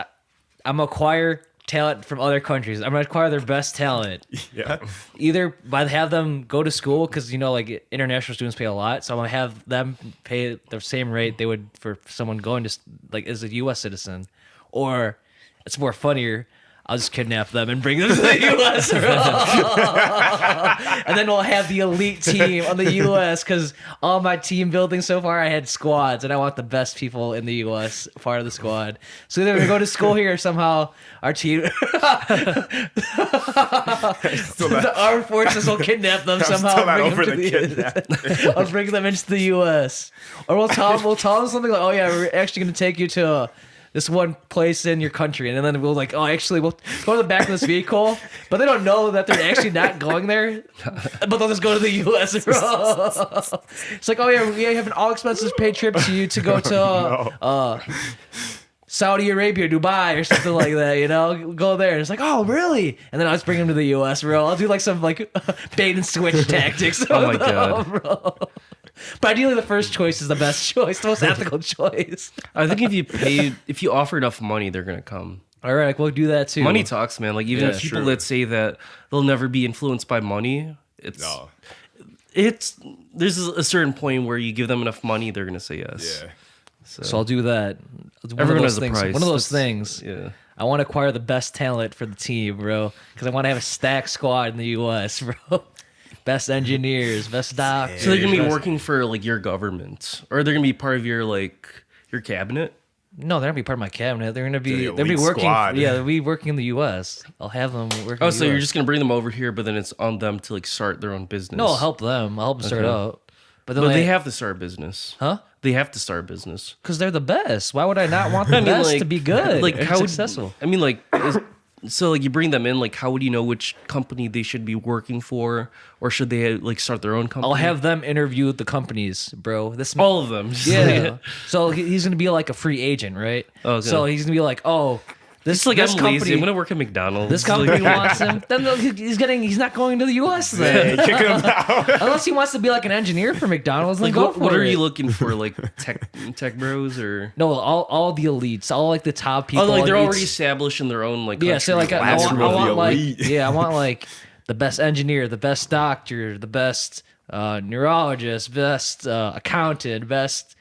I'm gonna acquire talent from other countries. I'm gonna acquire their best talent. Yeah. Either by have them go to school because like international students pay a lot, so I'm gonna have them pay the same rate they would for someone going to like as a U.S. citizen, or it's more funnier. I'll just kidnap them and bring them to the U.S. And then we'll have the elite team on the U.S. because all my team building so far, I had squads, and I want the best people in the U.S. part of the squad. So either we go to school here or somehow our team, the armed forces will kidnap them somehow. And I'll bring them into the U.S. Or we'll tell them something like, "Oh yeah, we're actually going to take you to." This one place in your country, and then we'll like, oh, actually, we'll go to the back of this vehicle, but they don't know that they're actually not going there, but they'll just go to the U.S. It's like, oh yeah, we have an all expenses paid trip to you to go to Saudi Arabia, Dubai, or something like that. Go there. And it's like, oh really? And then I'll just bring them to the U.S. Bro. I'll do like some like bait and switch tactics. Oh my god, bro. But ideally, the first choice is the best choice, the most ethical choice. I think if you offer enough money, they're gonna come. All right, we'll do that too. Money talks, man. Like even people that say that they'll never be influenced by money, there's a certain point where you give them enough money, they're gonna say yes. Yeah. So I'll do that. Everyone has a price. One of those things. Yeah. I want to acquire the best talent for the team, bro, because I want to have a stacked squad in the U.S., bro. Best engineers, best doctors. So they're gonna be working for like your government, or they're gonna be part of your cabinet. No, they're gonna be part of my cabinet. They're gonna be The elite working. squad. Yeah, they'll be working in the U.S. I'll have them work. Oh, so you're just gonna bring them over here, but then it's on them to like start their own business. No, I'll help them. I'll help them start out. But they have to start a business. Huh? They have to start a business Because they're the best. Why would I not want the best to be good? Like and how successful. I mean, so like you bring them in. Like, how would you know which company they should be working for, or should they like start their own company? I'll have them interview the companies, bro. all of them. Yeah. So he's gonna be like a free agent, right? Okay. So he's gonna be like, oh, this It's like this I'm company, lazy. I'm gonna work at McDonald's. this company wants him. Then he's not going to the U.S. then, Kick him out. unless he wants to be like an engineer for McDonald's. Then like go what, for what are it. you looking for? Like tech bros or No, all the elites, all like the top people. like they're elites. already established in their own like Yeah, so like country. I Classroom of want the like elite. I want like the best engineer, the best doctor, the best neurologist, best accountant, best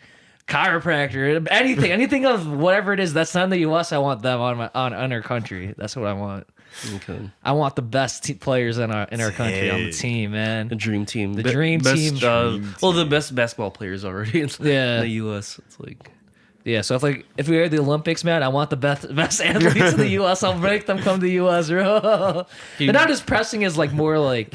chiropractor, anything of whatever it is that's not in the U.S. I want them on our country. That's what I want. Okay. I want the best players in our country on the team, man. The dream team. The dream team. Well, the best basketball players already in the U.S. It's like. Yeah, so if we are the Olympics, man, I want the best athletes in the U.S. I'll make them come to the U.S. bro. They're not as pressing as like more like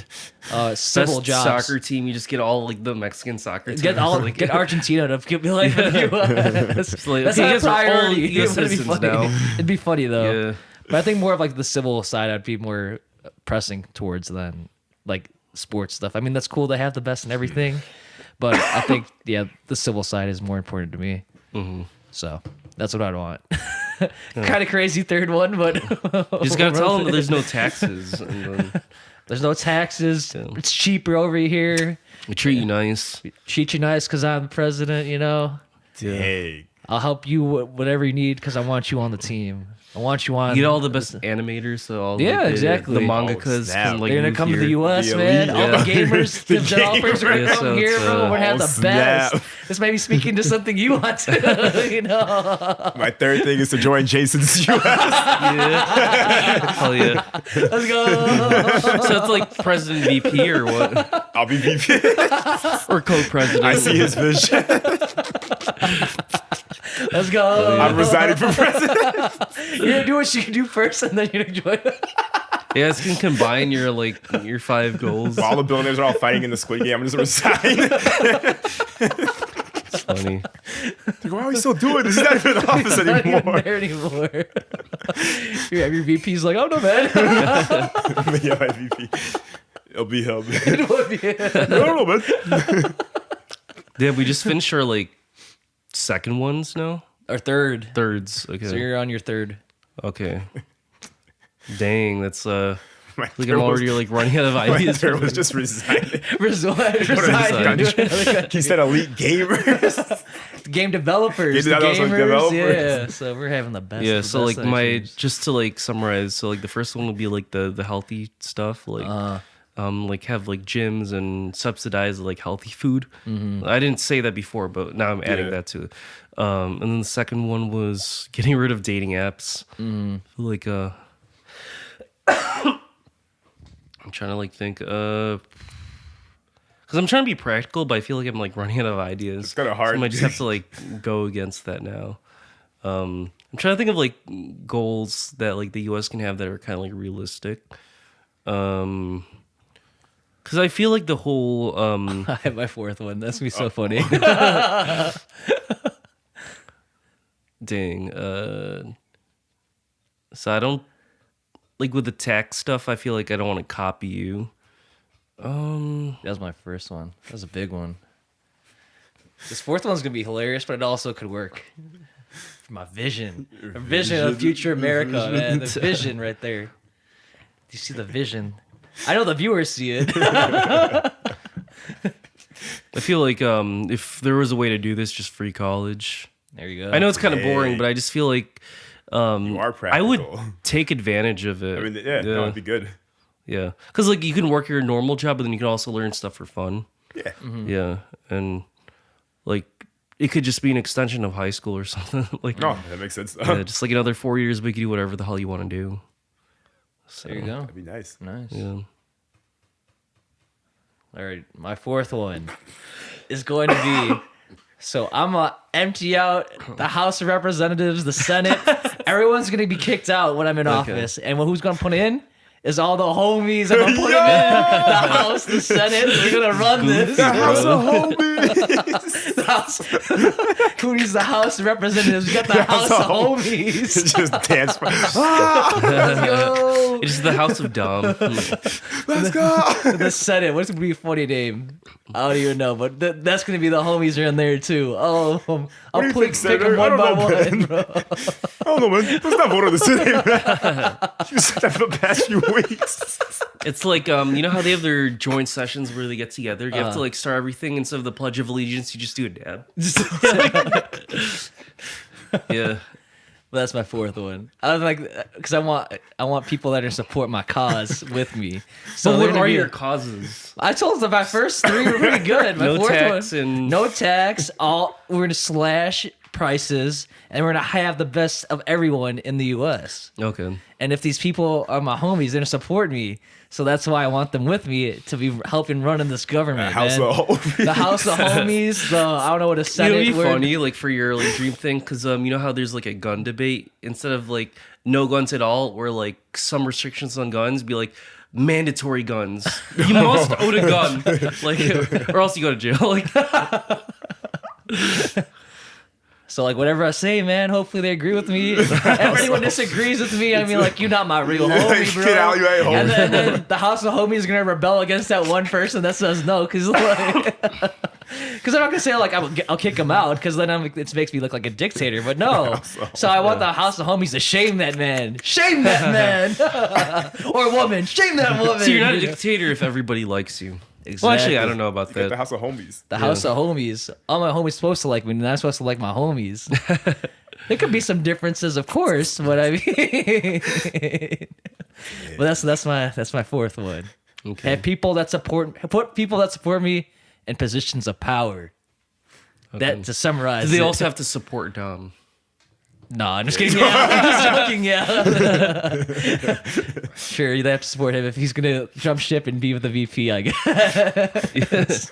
civil Best jobs. soccer team, you just get all like the Mexican soccer team. Get Argentina to be like in the U.S. like, That's okay, not a you guys are all priority. US It'd be citizens funny. now. It'd be funny though. Yeah. But I think more of like the civil side I'd be more pressing towards than like sports stuff. I mean, that's cool to have the best in everything, but I think the civil side is more important to me. Mm-hmm. So that's what I'd want. Kind of crazy third one, but You just gotta tell them that there's no taxes. And then there's no taxes. It's cheaper over here. we treat you nice. Treat you nice because I'm the president. Dang. I'll help you whatever you need because I want you on the team. I want you on. You get all the best animators, so all Yeah, like, exactly. the Oh, mangakas snap. can like They're gonna move come to here. the U.S., The man. elite, All the gamers, the developers are gonna Yeah, come so here, it's, bro. We're gonna have oh, the best. snap. This may be speaking to something you want to, My third thing is to join Jason's US. Yeah. Hell yeah. Let's go. So it's like president VP or what? I'll be VP. Or co-president. I see his vision. Let's go. I'm resigning from president. You're gonna do what you can do first, and then you're gonna join. You guys can combine your 5 goals. While all the billionaires are all fighting in the Squid Game, I'm just resign. It's funny. Like, why are we still doing this? He's not even in the office Not even anymore. there anymore. Your VP's like, oh no, man. Yeah, my VP. It'll be him. Yeah. I don't know, man. Yeah, we just finished our second ones now. Or thirds. Okay. So you're on your third. Okay. Dang, that's Like I'm already like running out of My ideas. third was just resigning. Resign He said elite gamers. game developers, Game the developers, gamers. developers. Yeah, so we're having the best. Yeah, of the so best like my actually. just to like summarize, so like the first one would be like the healthy stuff, like like have like gyms and subsidize like healthy food. I didn't say that before, but now I'm adding Yeah. that to it. And then the second one was getting rid of dating apps. Like I'm trying to like think because I'm trying to be practical, but I feel like I'm like running out of ideas. It's kinda So hard. I might just have to like go against that now. I'm trying to think of like goals that like the US can have that are kind of like realistic. Because I feel like the whole I have my fourth one. That's gonna be so funny. dang. So I don't like with the tax stuff. I feel like I don't want to copy you. That was my first one. That was a big one. This fourth one's gonna be hilarious, but it also could work. For my vision, a vision of future America, man. The vision right there. Do you see the vision? I know the viewers see it. I feel like if there was a way to do this, just free college. There you go. I know it's kind of boring, Hey. but I just feel like You are I would practical. take advantage of it. I mean, yeah, no, it'd be good. Yeah, because like you can work your normal job, but then you can also learn stuff for fun. Yeah. Yeah, and like it could just be an extension of high school or something. Like No, that makes sense. yeah, just like another 4 years, but you can do whatever the hell you want to do. So, There you go. That'd be nice. Nice. Yeah. All right, my fourth one is going to be. So I'm gonna empty out the House of Representatives, the Senate. Everyone's gonna be kicked out when I'm in office, and who's gonna put in? Is all the homies I'm gonna put them in the House, the Senate. We're gonna run this. The House of Homies. The House. Who needs the House of Representatives? We got the House of Homies. Just dance. Let's go. It's the House of Dumb. Let's go. The Senate. What's gonna be a funny name? I don't even know, but that's gonna be the homies are in there too. Oh, I'll do you pick think, them Senator? one I by don't know, one, bro. I don't know, man. Let's not vote on this today, man. You said that for the past few weeks. It's like you know how they have their joint sessions where they get together. You have to like start everything instead of the Pledge of Allegiance. You just do a dab. Yeah. Well, that's my fourth one. I was like, because I want people that are support my cause with me. So So they're what gonna are be- your causes? I told them my first three were pretty good. My No fourth tax one, and- no tax. We're gonna slash prices, and we're gonna have the best of everyone in the U.S. Okay. And if these people are my homies, they're gonna support me. So that's why I want them with me to be helping running this government. House man. of Homies. The House of Homies. I don't know what a You know, Senate it'd be word. funny, like for your like dream thing, because you know how there's like a gun debate instead of like no guns at all, or like some restrictions on guns, be like mandatory guns. You must own a gun, like, or else you go to jail. Like, So like whatever I say, man, hopefully they agree with me. If anyone disagrees with me, I mean like you're not my real homie, bro. Get out, you ain't And homie. then the House of Homies is gonna rebel against that one person that says no, because like, I'm not gonna say like I'll kick him out, because then it makes me look like a dictator. But no, so I want the House of Homies to shame that man, shame that man, or woman, shame that woman. so you're not a dictator if everybody likes you. Well, actually, I don't know about The that. House of Homies. The House of Homies. All my homies supposed to like me, and I'm supposed to like my homies. There could be some differences, of course, but I mean, but that's my fourth one. Okay. Have people that put people that support me in positions of power. That to summarize. Do they it. also have to support Dom? No, I'm just kidding. Yeah, I'm just joking. Yeah. Sure, you have to support him if he's gonna jump ship and be with the VP. I guess. Yes.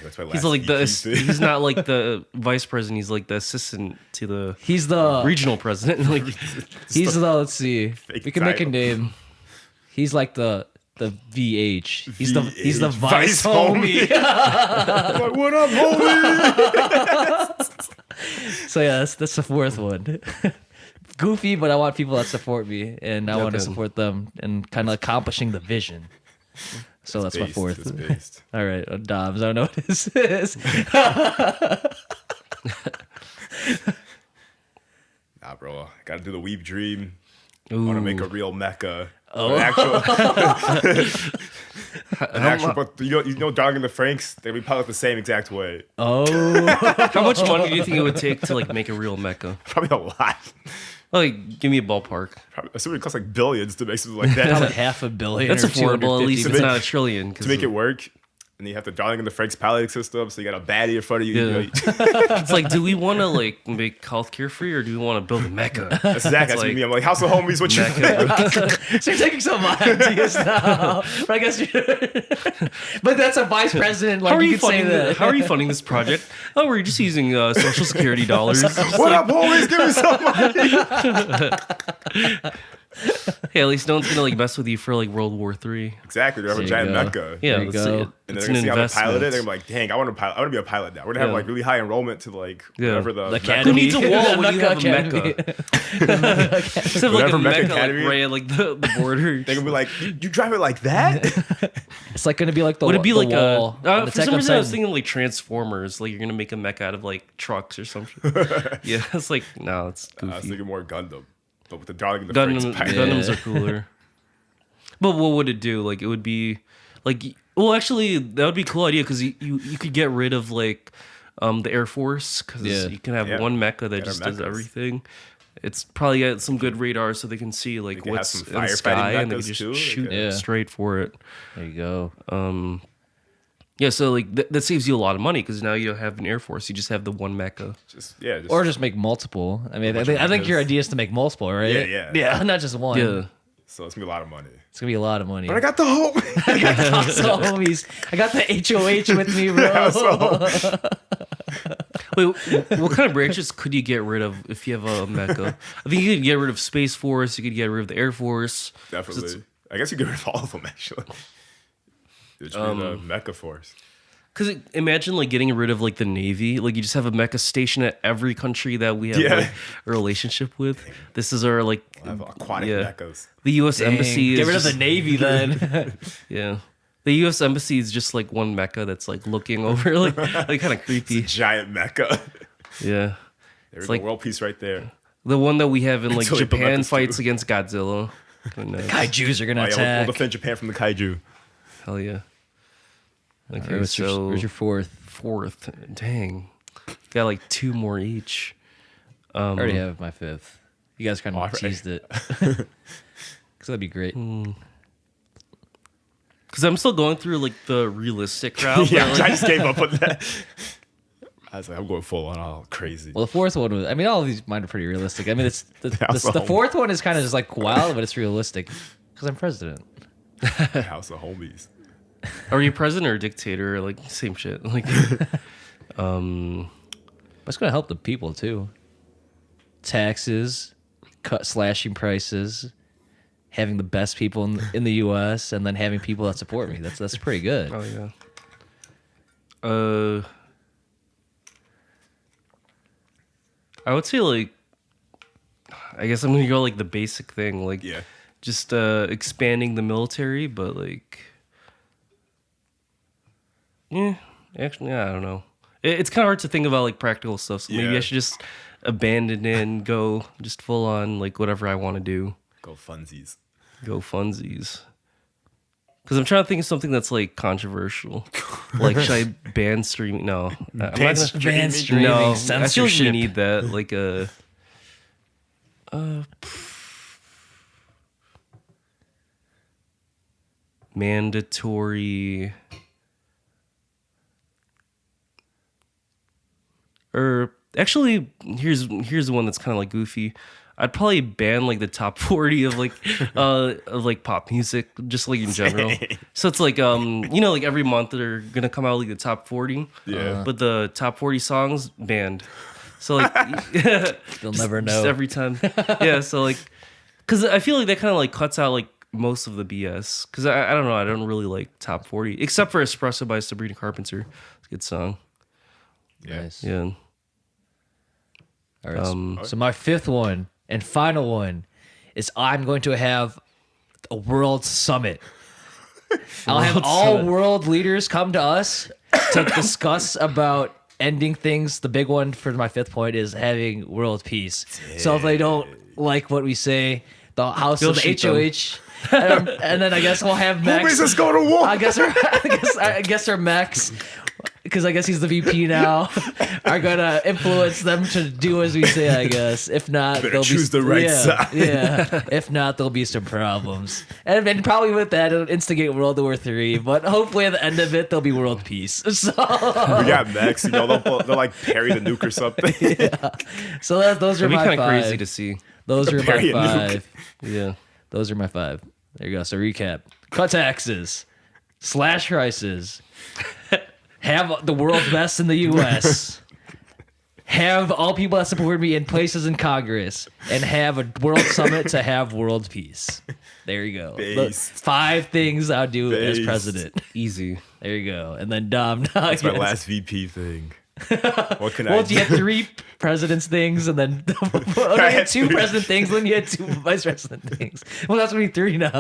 That's my last He's like the. EP. He's not like the vice president. He's like the assistant to the He's the regional president. Like, He's the let's see. We can make a title. name. He's like the VH. He's the VH. vice Vice homie. Like, what up, homie? So yeah, that's the fourth one. Goofy, but I want people that support me, and I want to Okay. support them, and kind of accomplishing the vision. So that's my Based, fourth. it's based. All right, Dobbs. I don't know what this is. Nah, bro. I gotta do the weeb dream. I ooh. want to make a real mecca. Oh, but Darling in the Franks, they would pilot the same exact way. Oh, How much money do you think it would take to like make a real mecha? Probably a lot. Like, give me a ballpark. Probably, assuming it costs like billions to make something like that. probably $500 million. That's or affordable. At least 250 it's not a trillion. To make it work. And you have the Darling in the Franks piloting system, so you got a baddie in front of you. Yeah. It's like, do we want to like make healthcare free, or do we want to build a mecha? That's exactly like, me. I'm like, House of Homies, what you think? So you're taking some of my ideas now. But I guess but that's a vice president. Like, How are you could say funding? that. How are you funding this project? Oh, we're just using Social Security dollars. What up, homies? Give me some money. Hey, at least no one's gonna like mess with you for like World War III. Exactly. They have a There giant you go. mecha. Yeah, There you it's, go. And it's they're an gonna see how they pilot it. investment. They're gonna be like, dang, I want to be a pilot now. We're gonna have Yeah. like really high enrollment to like Yeah. whatever the The mecha- academy. Who needs a wall The when you have a Academy. mecha? Just have like a Whatever Mecha mecha Academy. like right at like the border. They're gonna be like, you drive it like that? It's like going to be like the Would it be the like wall. a? The For some Tech reason, I was Upside- thinking like Transformers. Like you're gonna make a mecha out of like trucks or something. Yeah, it's like no, it's I was goofy. thinking more Gundam, but with the Darling in the Franks pilot. Gundams are cooler. But what would it do? Like it would be like well, actually, that would be a cool idea because you could get rid of like the Air Force because Yeah. you can have Yeah. one mecha that Better just does mechas. everything. It's probably got some good radar so they can see like can have what's some in the firefighting sky and they can mechas just too, like shoot a- Yeah. straight for it. There you go. Yeah, so like that saves you a lot of money because now you don't have an Air Force. You just have the one mecha. Just Or just make multiple. I mean, bunch I of think your mechas. idea is to make multiple, right? Yeah. Yeah, not just one. Yeah. so it's gonna be a lot of money. It's going to be a lot of money. But I got the home. Also, homies, I got the HOH with me, bro. Wait, what kind of branches could you get rid of if you have a mecha? I think you could get rid of Space Force. You could get rid of the Air Force. Definitely. I guess you get rid of all of them actually. It should be the Mecha Force. Because imagine like getting rid of like the Navy. Like you just have a mecha station at every country that we have Yeah. like, a relationship with. This is our like I have aquatic yeah. mechas. The U.S. Dang, Embassy is get rid of just- the Navy then. Yeah. The U.S. Embassy is just like one mecha that's like looking over like kind of creepy. Giant mecha. Yeah. There's like- the world peace right there. The one that we have in like Until they put Japan mechas fights too. against Godzilla. Nice. Kaijus are going to Oh, yeah, attack. we'll defend Japan from the kaiju. Hell yeah. Okay, All right, where's so where's your fourth? fourth. Dang. Got like two more each. I already have my fifth. You guys kind Oh, I- of teased it. Because that'd be great. Because I'm still going through like the realistic route. Yeah, but, like, I just gave up on that. I was like, I'm going full on all crazy. Well, the fourth one was, I mean, all of these mine are pretty realistic. I mean, it's House of the Homies. fourth one is kind of just like wild, but it's realistic. Because I'm president. House of Homies. are you president or dictator? Like same shit. Like But it's going to help the people too. Taxes, slashing prices, having the best people in the U.S., and then having people that support me. That's pretty good. oh yeah. I would say like I guess I'm gonna go like the basic thing, like Yeah. just expanding the military, but like actually I don't know. It's kind of hard to think about like practical stuff. So maybe I Yeah. should just abandon it and go just full on like whatever I want to do. Go funsies. Go funsies. Because I'm trying to think of something that's like controversial. Like, should I ban streaming? No, I'm not gonna- streaming? Ban streaming, no, I feel like censorship. you need that. Like a mandatory, or actually, here's the one that's kind of like goofy. I'd probably ban like the top 40 of like pop music, just like in general. So it's like like every month they're gonna come out like the top 40. Yeah. But the top 40 songs banned. So like They'll never know. just every time. Yeah, so like cuz I feel like that kind of like cuts out like most of the BS cuz I don't know, I don't really like top 40 except for Espresso by Sabrina Carpenter. It's a good song. Yeah. Nice. Yeah. All right. So my fifth one and final one is I'm going to have a world summit. I'll have all world leaders come to us to discuss about ending things. The big one for my fifth point is having world peace. So if they don't like what we say, the House You'll of the shoot them. HOH, And then I guess we'll have Who mechs. makes us go to war? I guess our mechs, because I guess he's the VP now, are gonna influence them to do as we say. I guess if not, Better they'll choose the right side. Yeah, if not, there'll be some problems, and probably with that, it'll instigate World War III. But hopefully, at the end of it, there'll be world peace. So We got mechs, they'll like parry the nuke or something. those are It'd be my kind of five. crazy to see. Those are my Parry a nuke. 5. Yeah. Those are my 5. There you go. So recap: cut taxes, slash prices, have the world's best in the U.S., have all people that support me in places in Congress, and have a world summit to have world peace. There you go. Based. 5 things I'll do as Based. president. Easy. There you go. And then Dom. That's my last VP thing. What can I Well, do? you had 3 president's things, and then you had 2 president things, then you had 2 vice president things. Well, that's gonna be 3 now.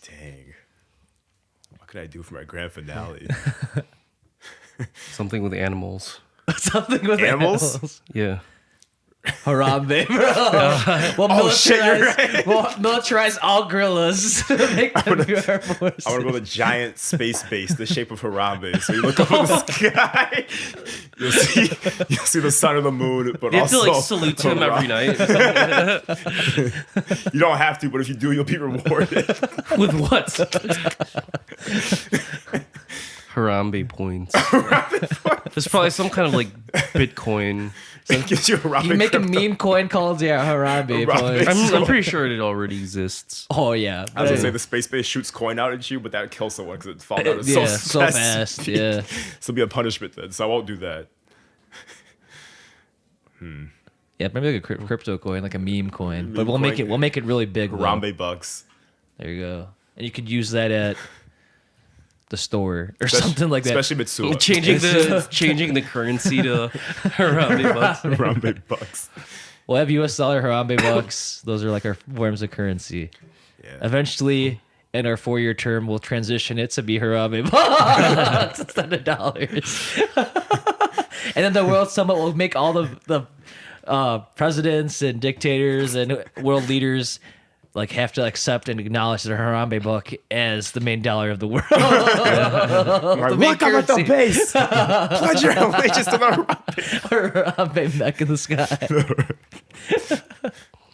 Dang. What can I do for my grand finale? Something with animals. Something with Animals? animals. Yeah. Harambe, bro. We'll shit, you're right. We'll militarize all gorillas to make them do our forces. I want to build a giant space base the shape of Harambe. So you look up in the sky, you'll see the sun or the moon, but You have to also like salute to him every night. You don't have to, but if you do, you'll be rewarded. With what? Harambe points. There's probably some kind of like Bitcoin. It gives you Harambe. You make a crypto. meme coin called Harambe. Harambe. Boys. I'm pretty sure it already exists. Oh yeah. I was gonna say the space base shoots coin out at you, but that would kill someone because it falls out at Yeah, so so fast. Yeah. So it'll be a punishment then. So I won't do that. Yeah, maybe like a crypto coin, like a meme coin. But Meme we'll make coin. it make it really big. though. Harambe bucks. There you go. And you could use that at the store or something like that. Especially Mitsua. Changing the currency to Harambe bucks. Harambe bucks. We'll have US dollar Harambe bucks. Those are like our forms of currency. Yeah. Eventually, in our 4-year term, we'll transition it to be Harambe bucks instead of dollars. And then the World Summit will make all the presidents and dictators and world leaders like have to accept and acknowledge the Harambe buck as the main dollar of the world. Like, main look, I'm at the currency. base. Pledge your allegiance to the Harambe. Harambe neck in the sky.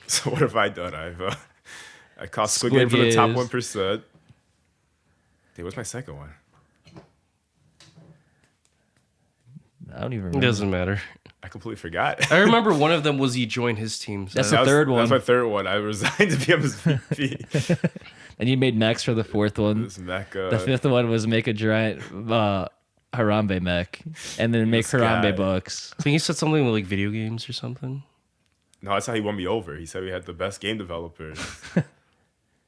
So what have I done? I caught Squid Game for the top 1%. Dude, what's my second one? I don't even It remember. doesn't matter. I completely forgot. I remember one of them was you joined his team. So That's That the was- third That one. was my third one. I resigned to become his VP. And you made mechs for the 4th one. This mech, The 5th one was make a giant Harambe mech, and then make This guy. Harambe bucks. I think you said something with like video games or something. No, that's how he won me over. He said we had the best game developers.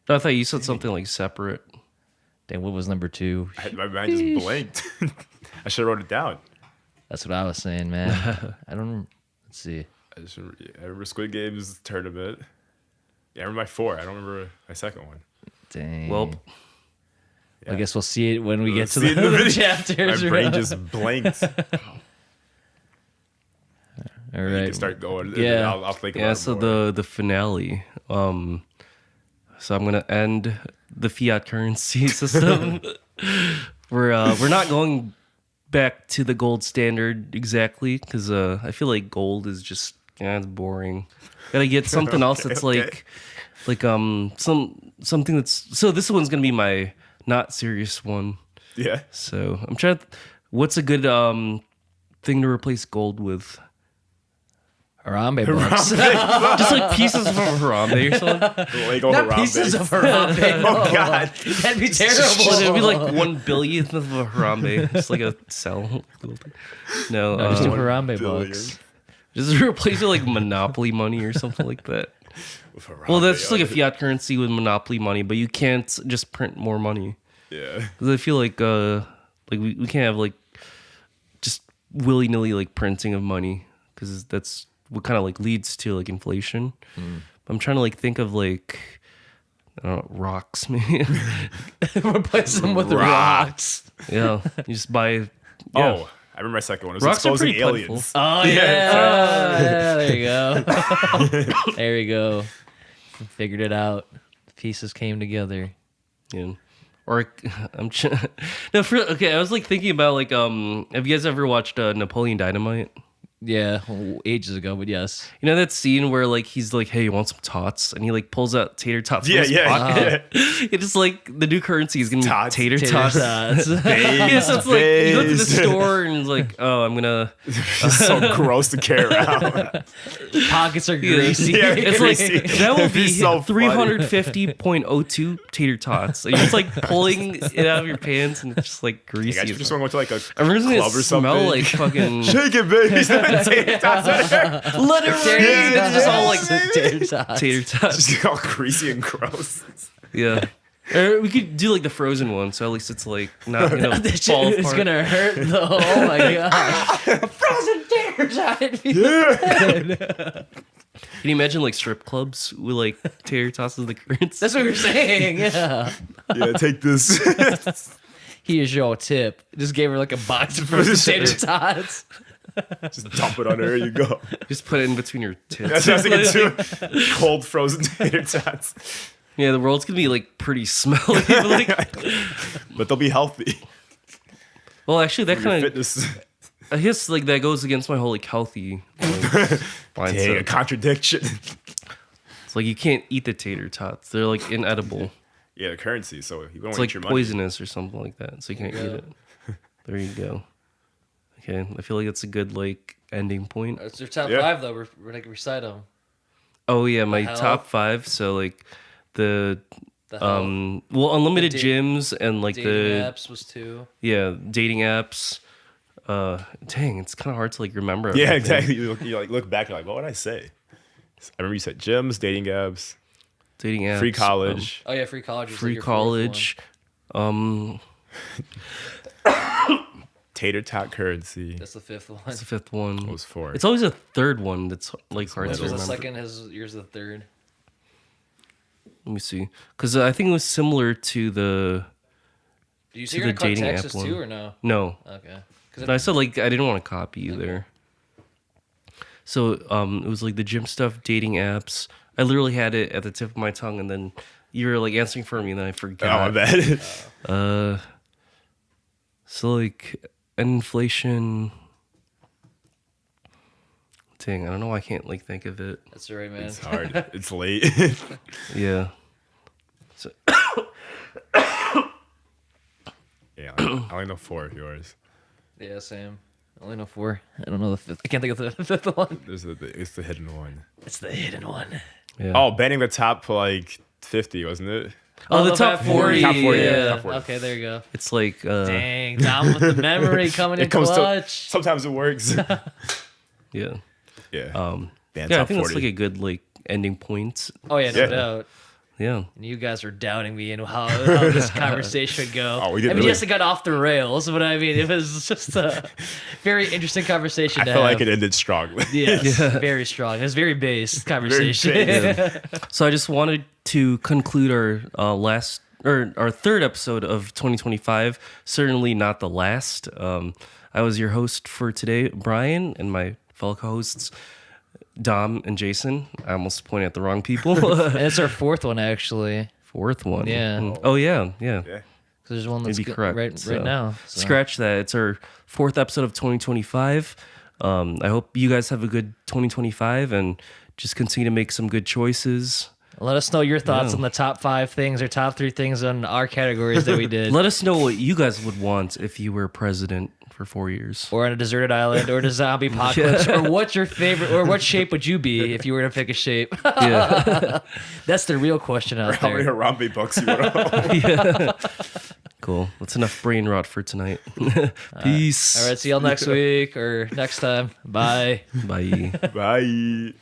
I thought you said something like separate. Damn, what was number 2? My mind just blinked. I should have wrote it down. That's what I was saying, man. I don't. Let's see. I remember Squid Game's tournament. Yeah, I remember my 4. I don't remember my second one. Dang. Well, I guess we'll see it when we get to See it in the the video. chapters. My brain just blinked. All You right. can start going. and Yeah. then I'll think about yeah. it So more. the finale. So I'm gonna end the fiat currency system. We're not going back to the gold standard exactly because I feel like gold is just it's boring. Gotta get something else that's okay. something that's so this one's gonna be my not serious one. Yeah. So I'm trying to what's a good thing to replace gold with? Harambe bucks. Just like pieces of Harambe or something. Lego Not Harambe. pieces of Harambe. Oh, God. That'd be So terrible. it'd be like 1/1000th of a Harambe. Just like a cell. No, No, just do 1 Harambe billion. bucks. just replace it like Monopoly money or something like that. With Well, Harambe that's just like a on it. fiat currency with Monopoly money, but you can't just print more money. Yeah. Because I feel like we can't have like just willy nilly like printing of money because that's what kind of like leads to like inflation. I'm trying to like think of like I don't know, rocks maybe. Replace them with Rocks. rocks. Yeah, you just buy. Yeah. Oh, I remember my second one. It was Rocks are exposing pretty aliens. plentiful. Oh yeah, yeah, there you go. There you go. Figured it out. The pieces came together. Yeah. Or okay. I was like thinking about like have you guys ever watched Napoleon Dynamite? Yeah, ages ago, but yes. You know that scene where like he's like, "Hey, you want some tots?" And he like pulls out tater tots from Yeah, his yeah, pocket. It's just like the new currency is gonna be Tots. tater Tater tots. tots. Yeah, so it's like you go to the Based. store and it's like, "Oh, I'm gonna." It's so gross to carry around. Pockets are greasy. Yeah, It's like Greasy. that will It'd be be so funny. 350.02 tater tots. And you're just like pulling it out of your pants and it's just like You greasy. guys as just fuck. want to go to like a Everyone's gonna club or something. smell like fucking. Shake it, baby. Tater tots in there. Let it Tater rain. tots. It's just all like tater tots. tater tots. Just all greasy and gross. Yeah. Or we could do like the frozen one, so at least it's like not gonna This fall shit is apart. gonna hurt though. Oh my gosh. A frozen tater tot. Can you imagine like strip clubs with like tater tots as the currency? That's what we're saying. Yeah. Yeah, take this. Here's your tip. Just gave her like a box of frozen tater tots. Just dump it on her. Here you go. Just put it in between your tits. That's what I was thinking too. Cold frozen tater tots. Yeah, the world's gonna be like pretty smelly. But, like, But they'll be healthy. well, actually, that Your kind of fitness. I guess like that goes against my whole like healthy like, Dang, a mindset. contradiction. It's like you can't eat the tater tots; they're like inedible. Yeah, the currency. So you don't It's want like to eat your money. poisonous or something like that, so you can't eat it. There you go. Okay, I feel like it's a good like ending point. It's your top Yeah. 5 though. We're like recite them. Oh yeah, my health. top 5. So like the The health. unlimited The gyms and like Dating the apps was 2. yeah dating apps. Dang, it's kind of hard to like remember. Yeah, everything. exactly. You like look back, you're like, what did I say? I remember you said gyms, dating apps, Dating apps, free college. Oh yeah, free college. Was free like your fourth college. Tater tot currency. one. That's the 5th one. That's the 5th one. What was 4? It's always a 3rd one that's like hard This to was remember. the 2nd. Yours the 3rd. Let me see, because I think it was similar to the Do you To say you're the gonna cut dating app Texas one. too or no? no. Okay. But I said like I didn't want to copy you there. So it was like the gym stuff, dating apps. I literally had it at the tip of my tongue, and then you were like answering for me, and then I Oh, forgot. my bad. So like inflation. Dang, I don't know why I can't like think of it. That's all right, man. It's hard. It's late. Yeah. So Yeah, I only know 4 of yours. Yeah, same. I only know 4. I don't know the 5th. I can't think of the 5th one. It's the hidden one. It's the hidden one. yeah. Oh, banning the top like 50, wasn't it? Oh, the top 40. Top 40, yeah. Yeah. Top 40. Okay, there you go. It's like Dang, down with the memory coming in It comes clutch. to sometimes it works. yeah. Yeah. Yeah, Ban I top think 40. that's like a good like ending point. Oh yeah, no Yeah. doubt. Yeah. And you guys were doubting me and how this conversation would go. Oh, we I didn't mean, really- yes, it got off the rails, but I mean, it was just a very interesting conversation I to feel have. like it ended strongly. Yes, very strong. It was very based conversation. based. So I just wanted to conclude our last or our 3rd episode of 2025. Certainly not the last. I was your host for today, Bryan, and my fellow co-hosts Dom and Jason. I almost pointed at the wrong people. And it's our 4th one, actually. 4th one. Yeah. Oh yeah. Yeah. Because there's one that's You'd be go- correct. right So, now. So. Scratch that. It's our 4th episode of 2025. I hope you guys have a good 2025 and just continue to make some good choices. Let us know your thoughts Yeah. on the top 5 things or top 3 things on our categories that we did. Let us know what you guys would want if you were president for 4 years. Or on a deserted island, or in a zombie apocalypse, or what's your favorite, or what shape would you be if you were to pick a shape? Yeah. That's the real question out How many there. Harambe books you want to Cool. That's enough brain rot for tonight. Peace. All right, see y'all next week or next time. Bye. Bye. Bye.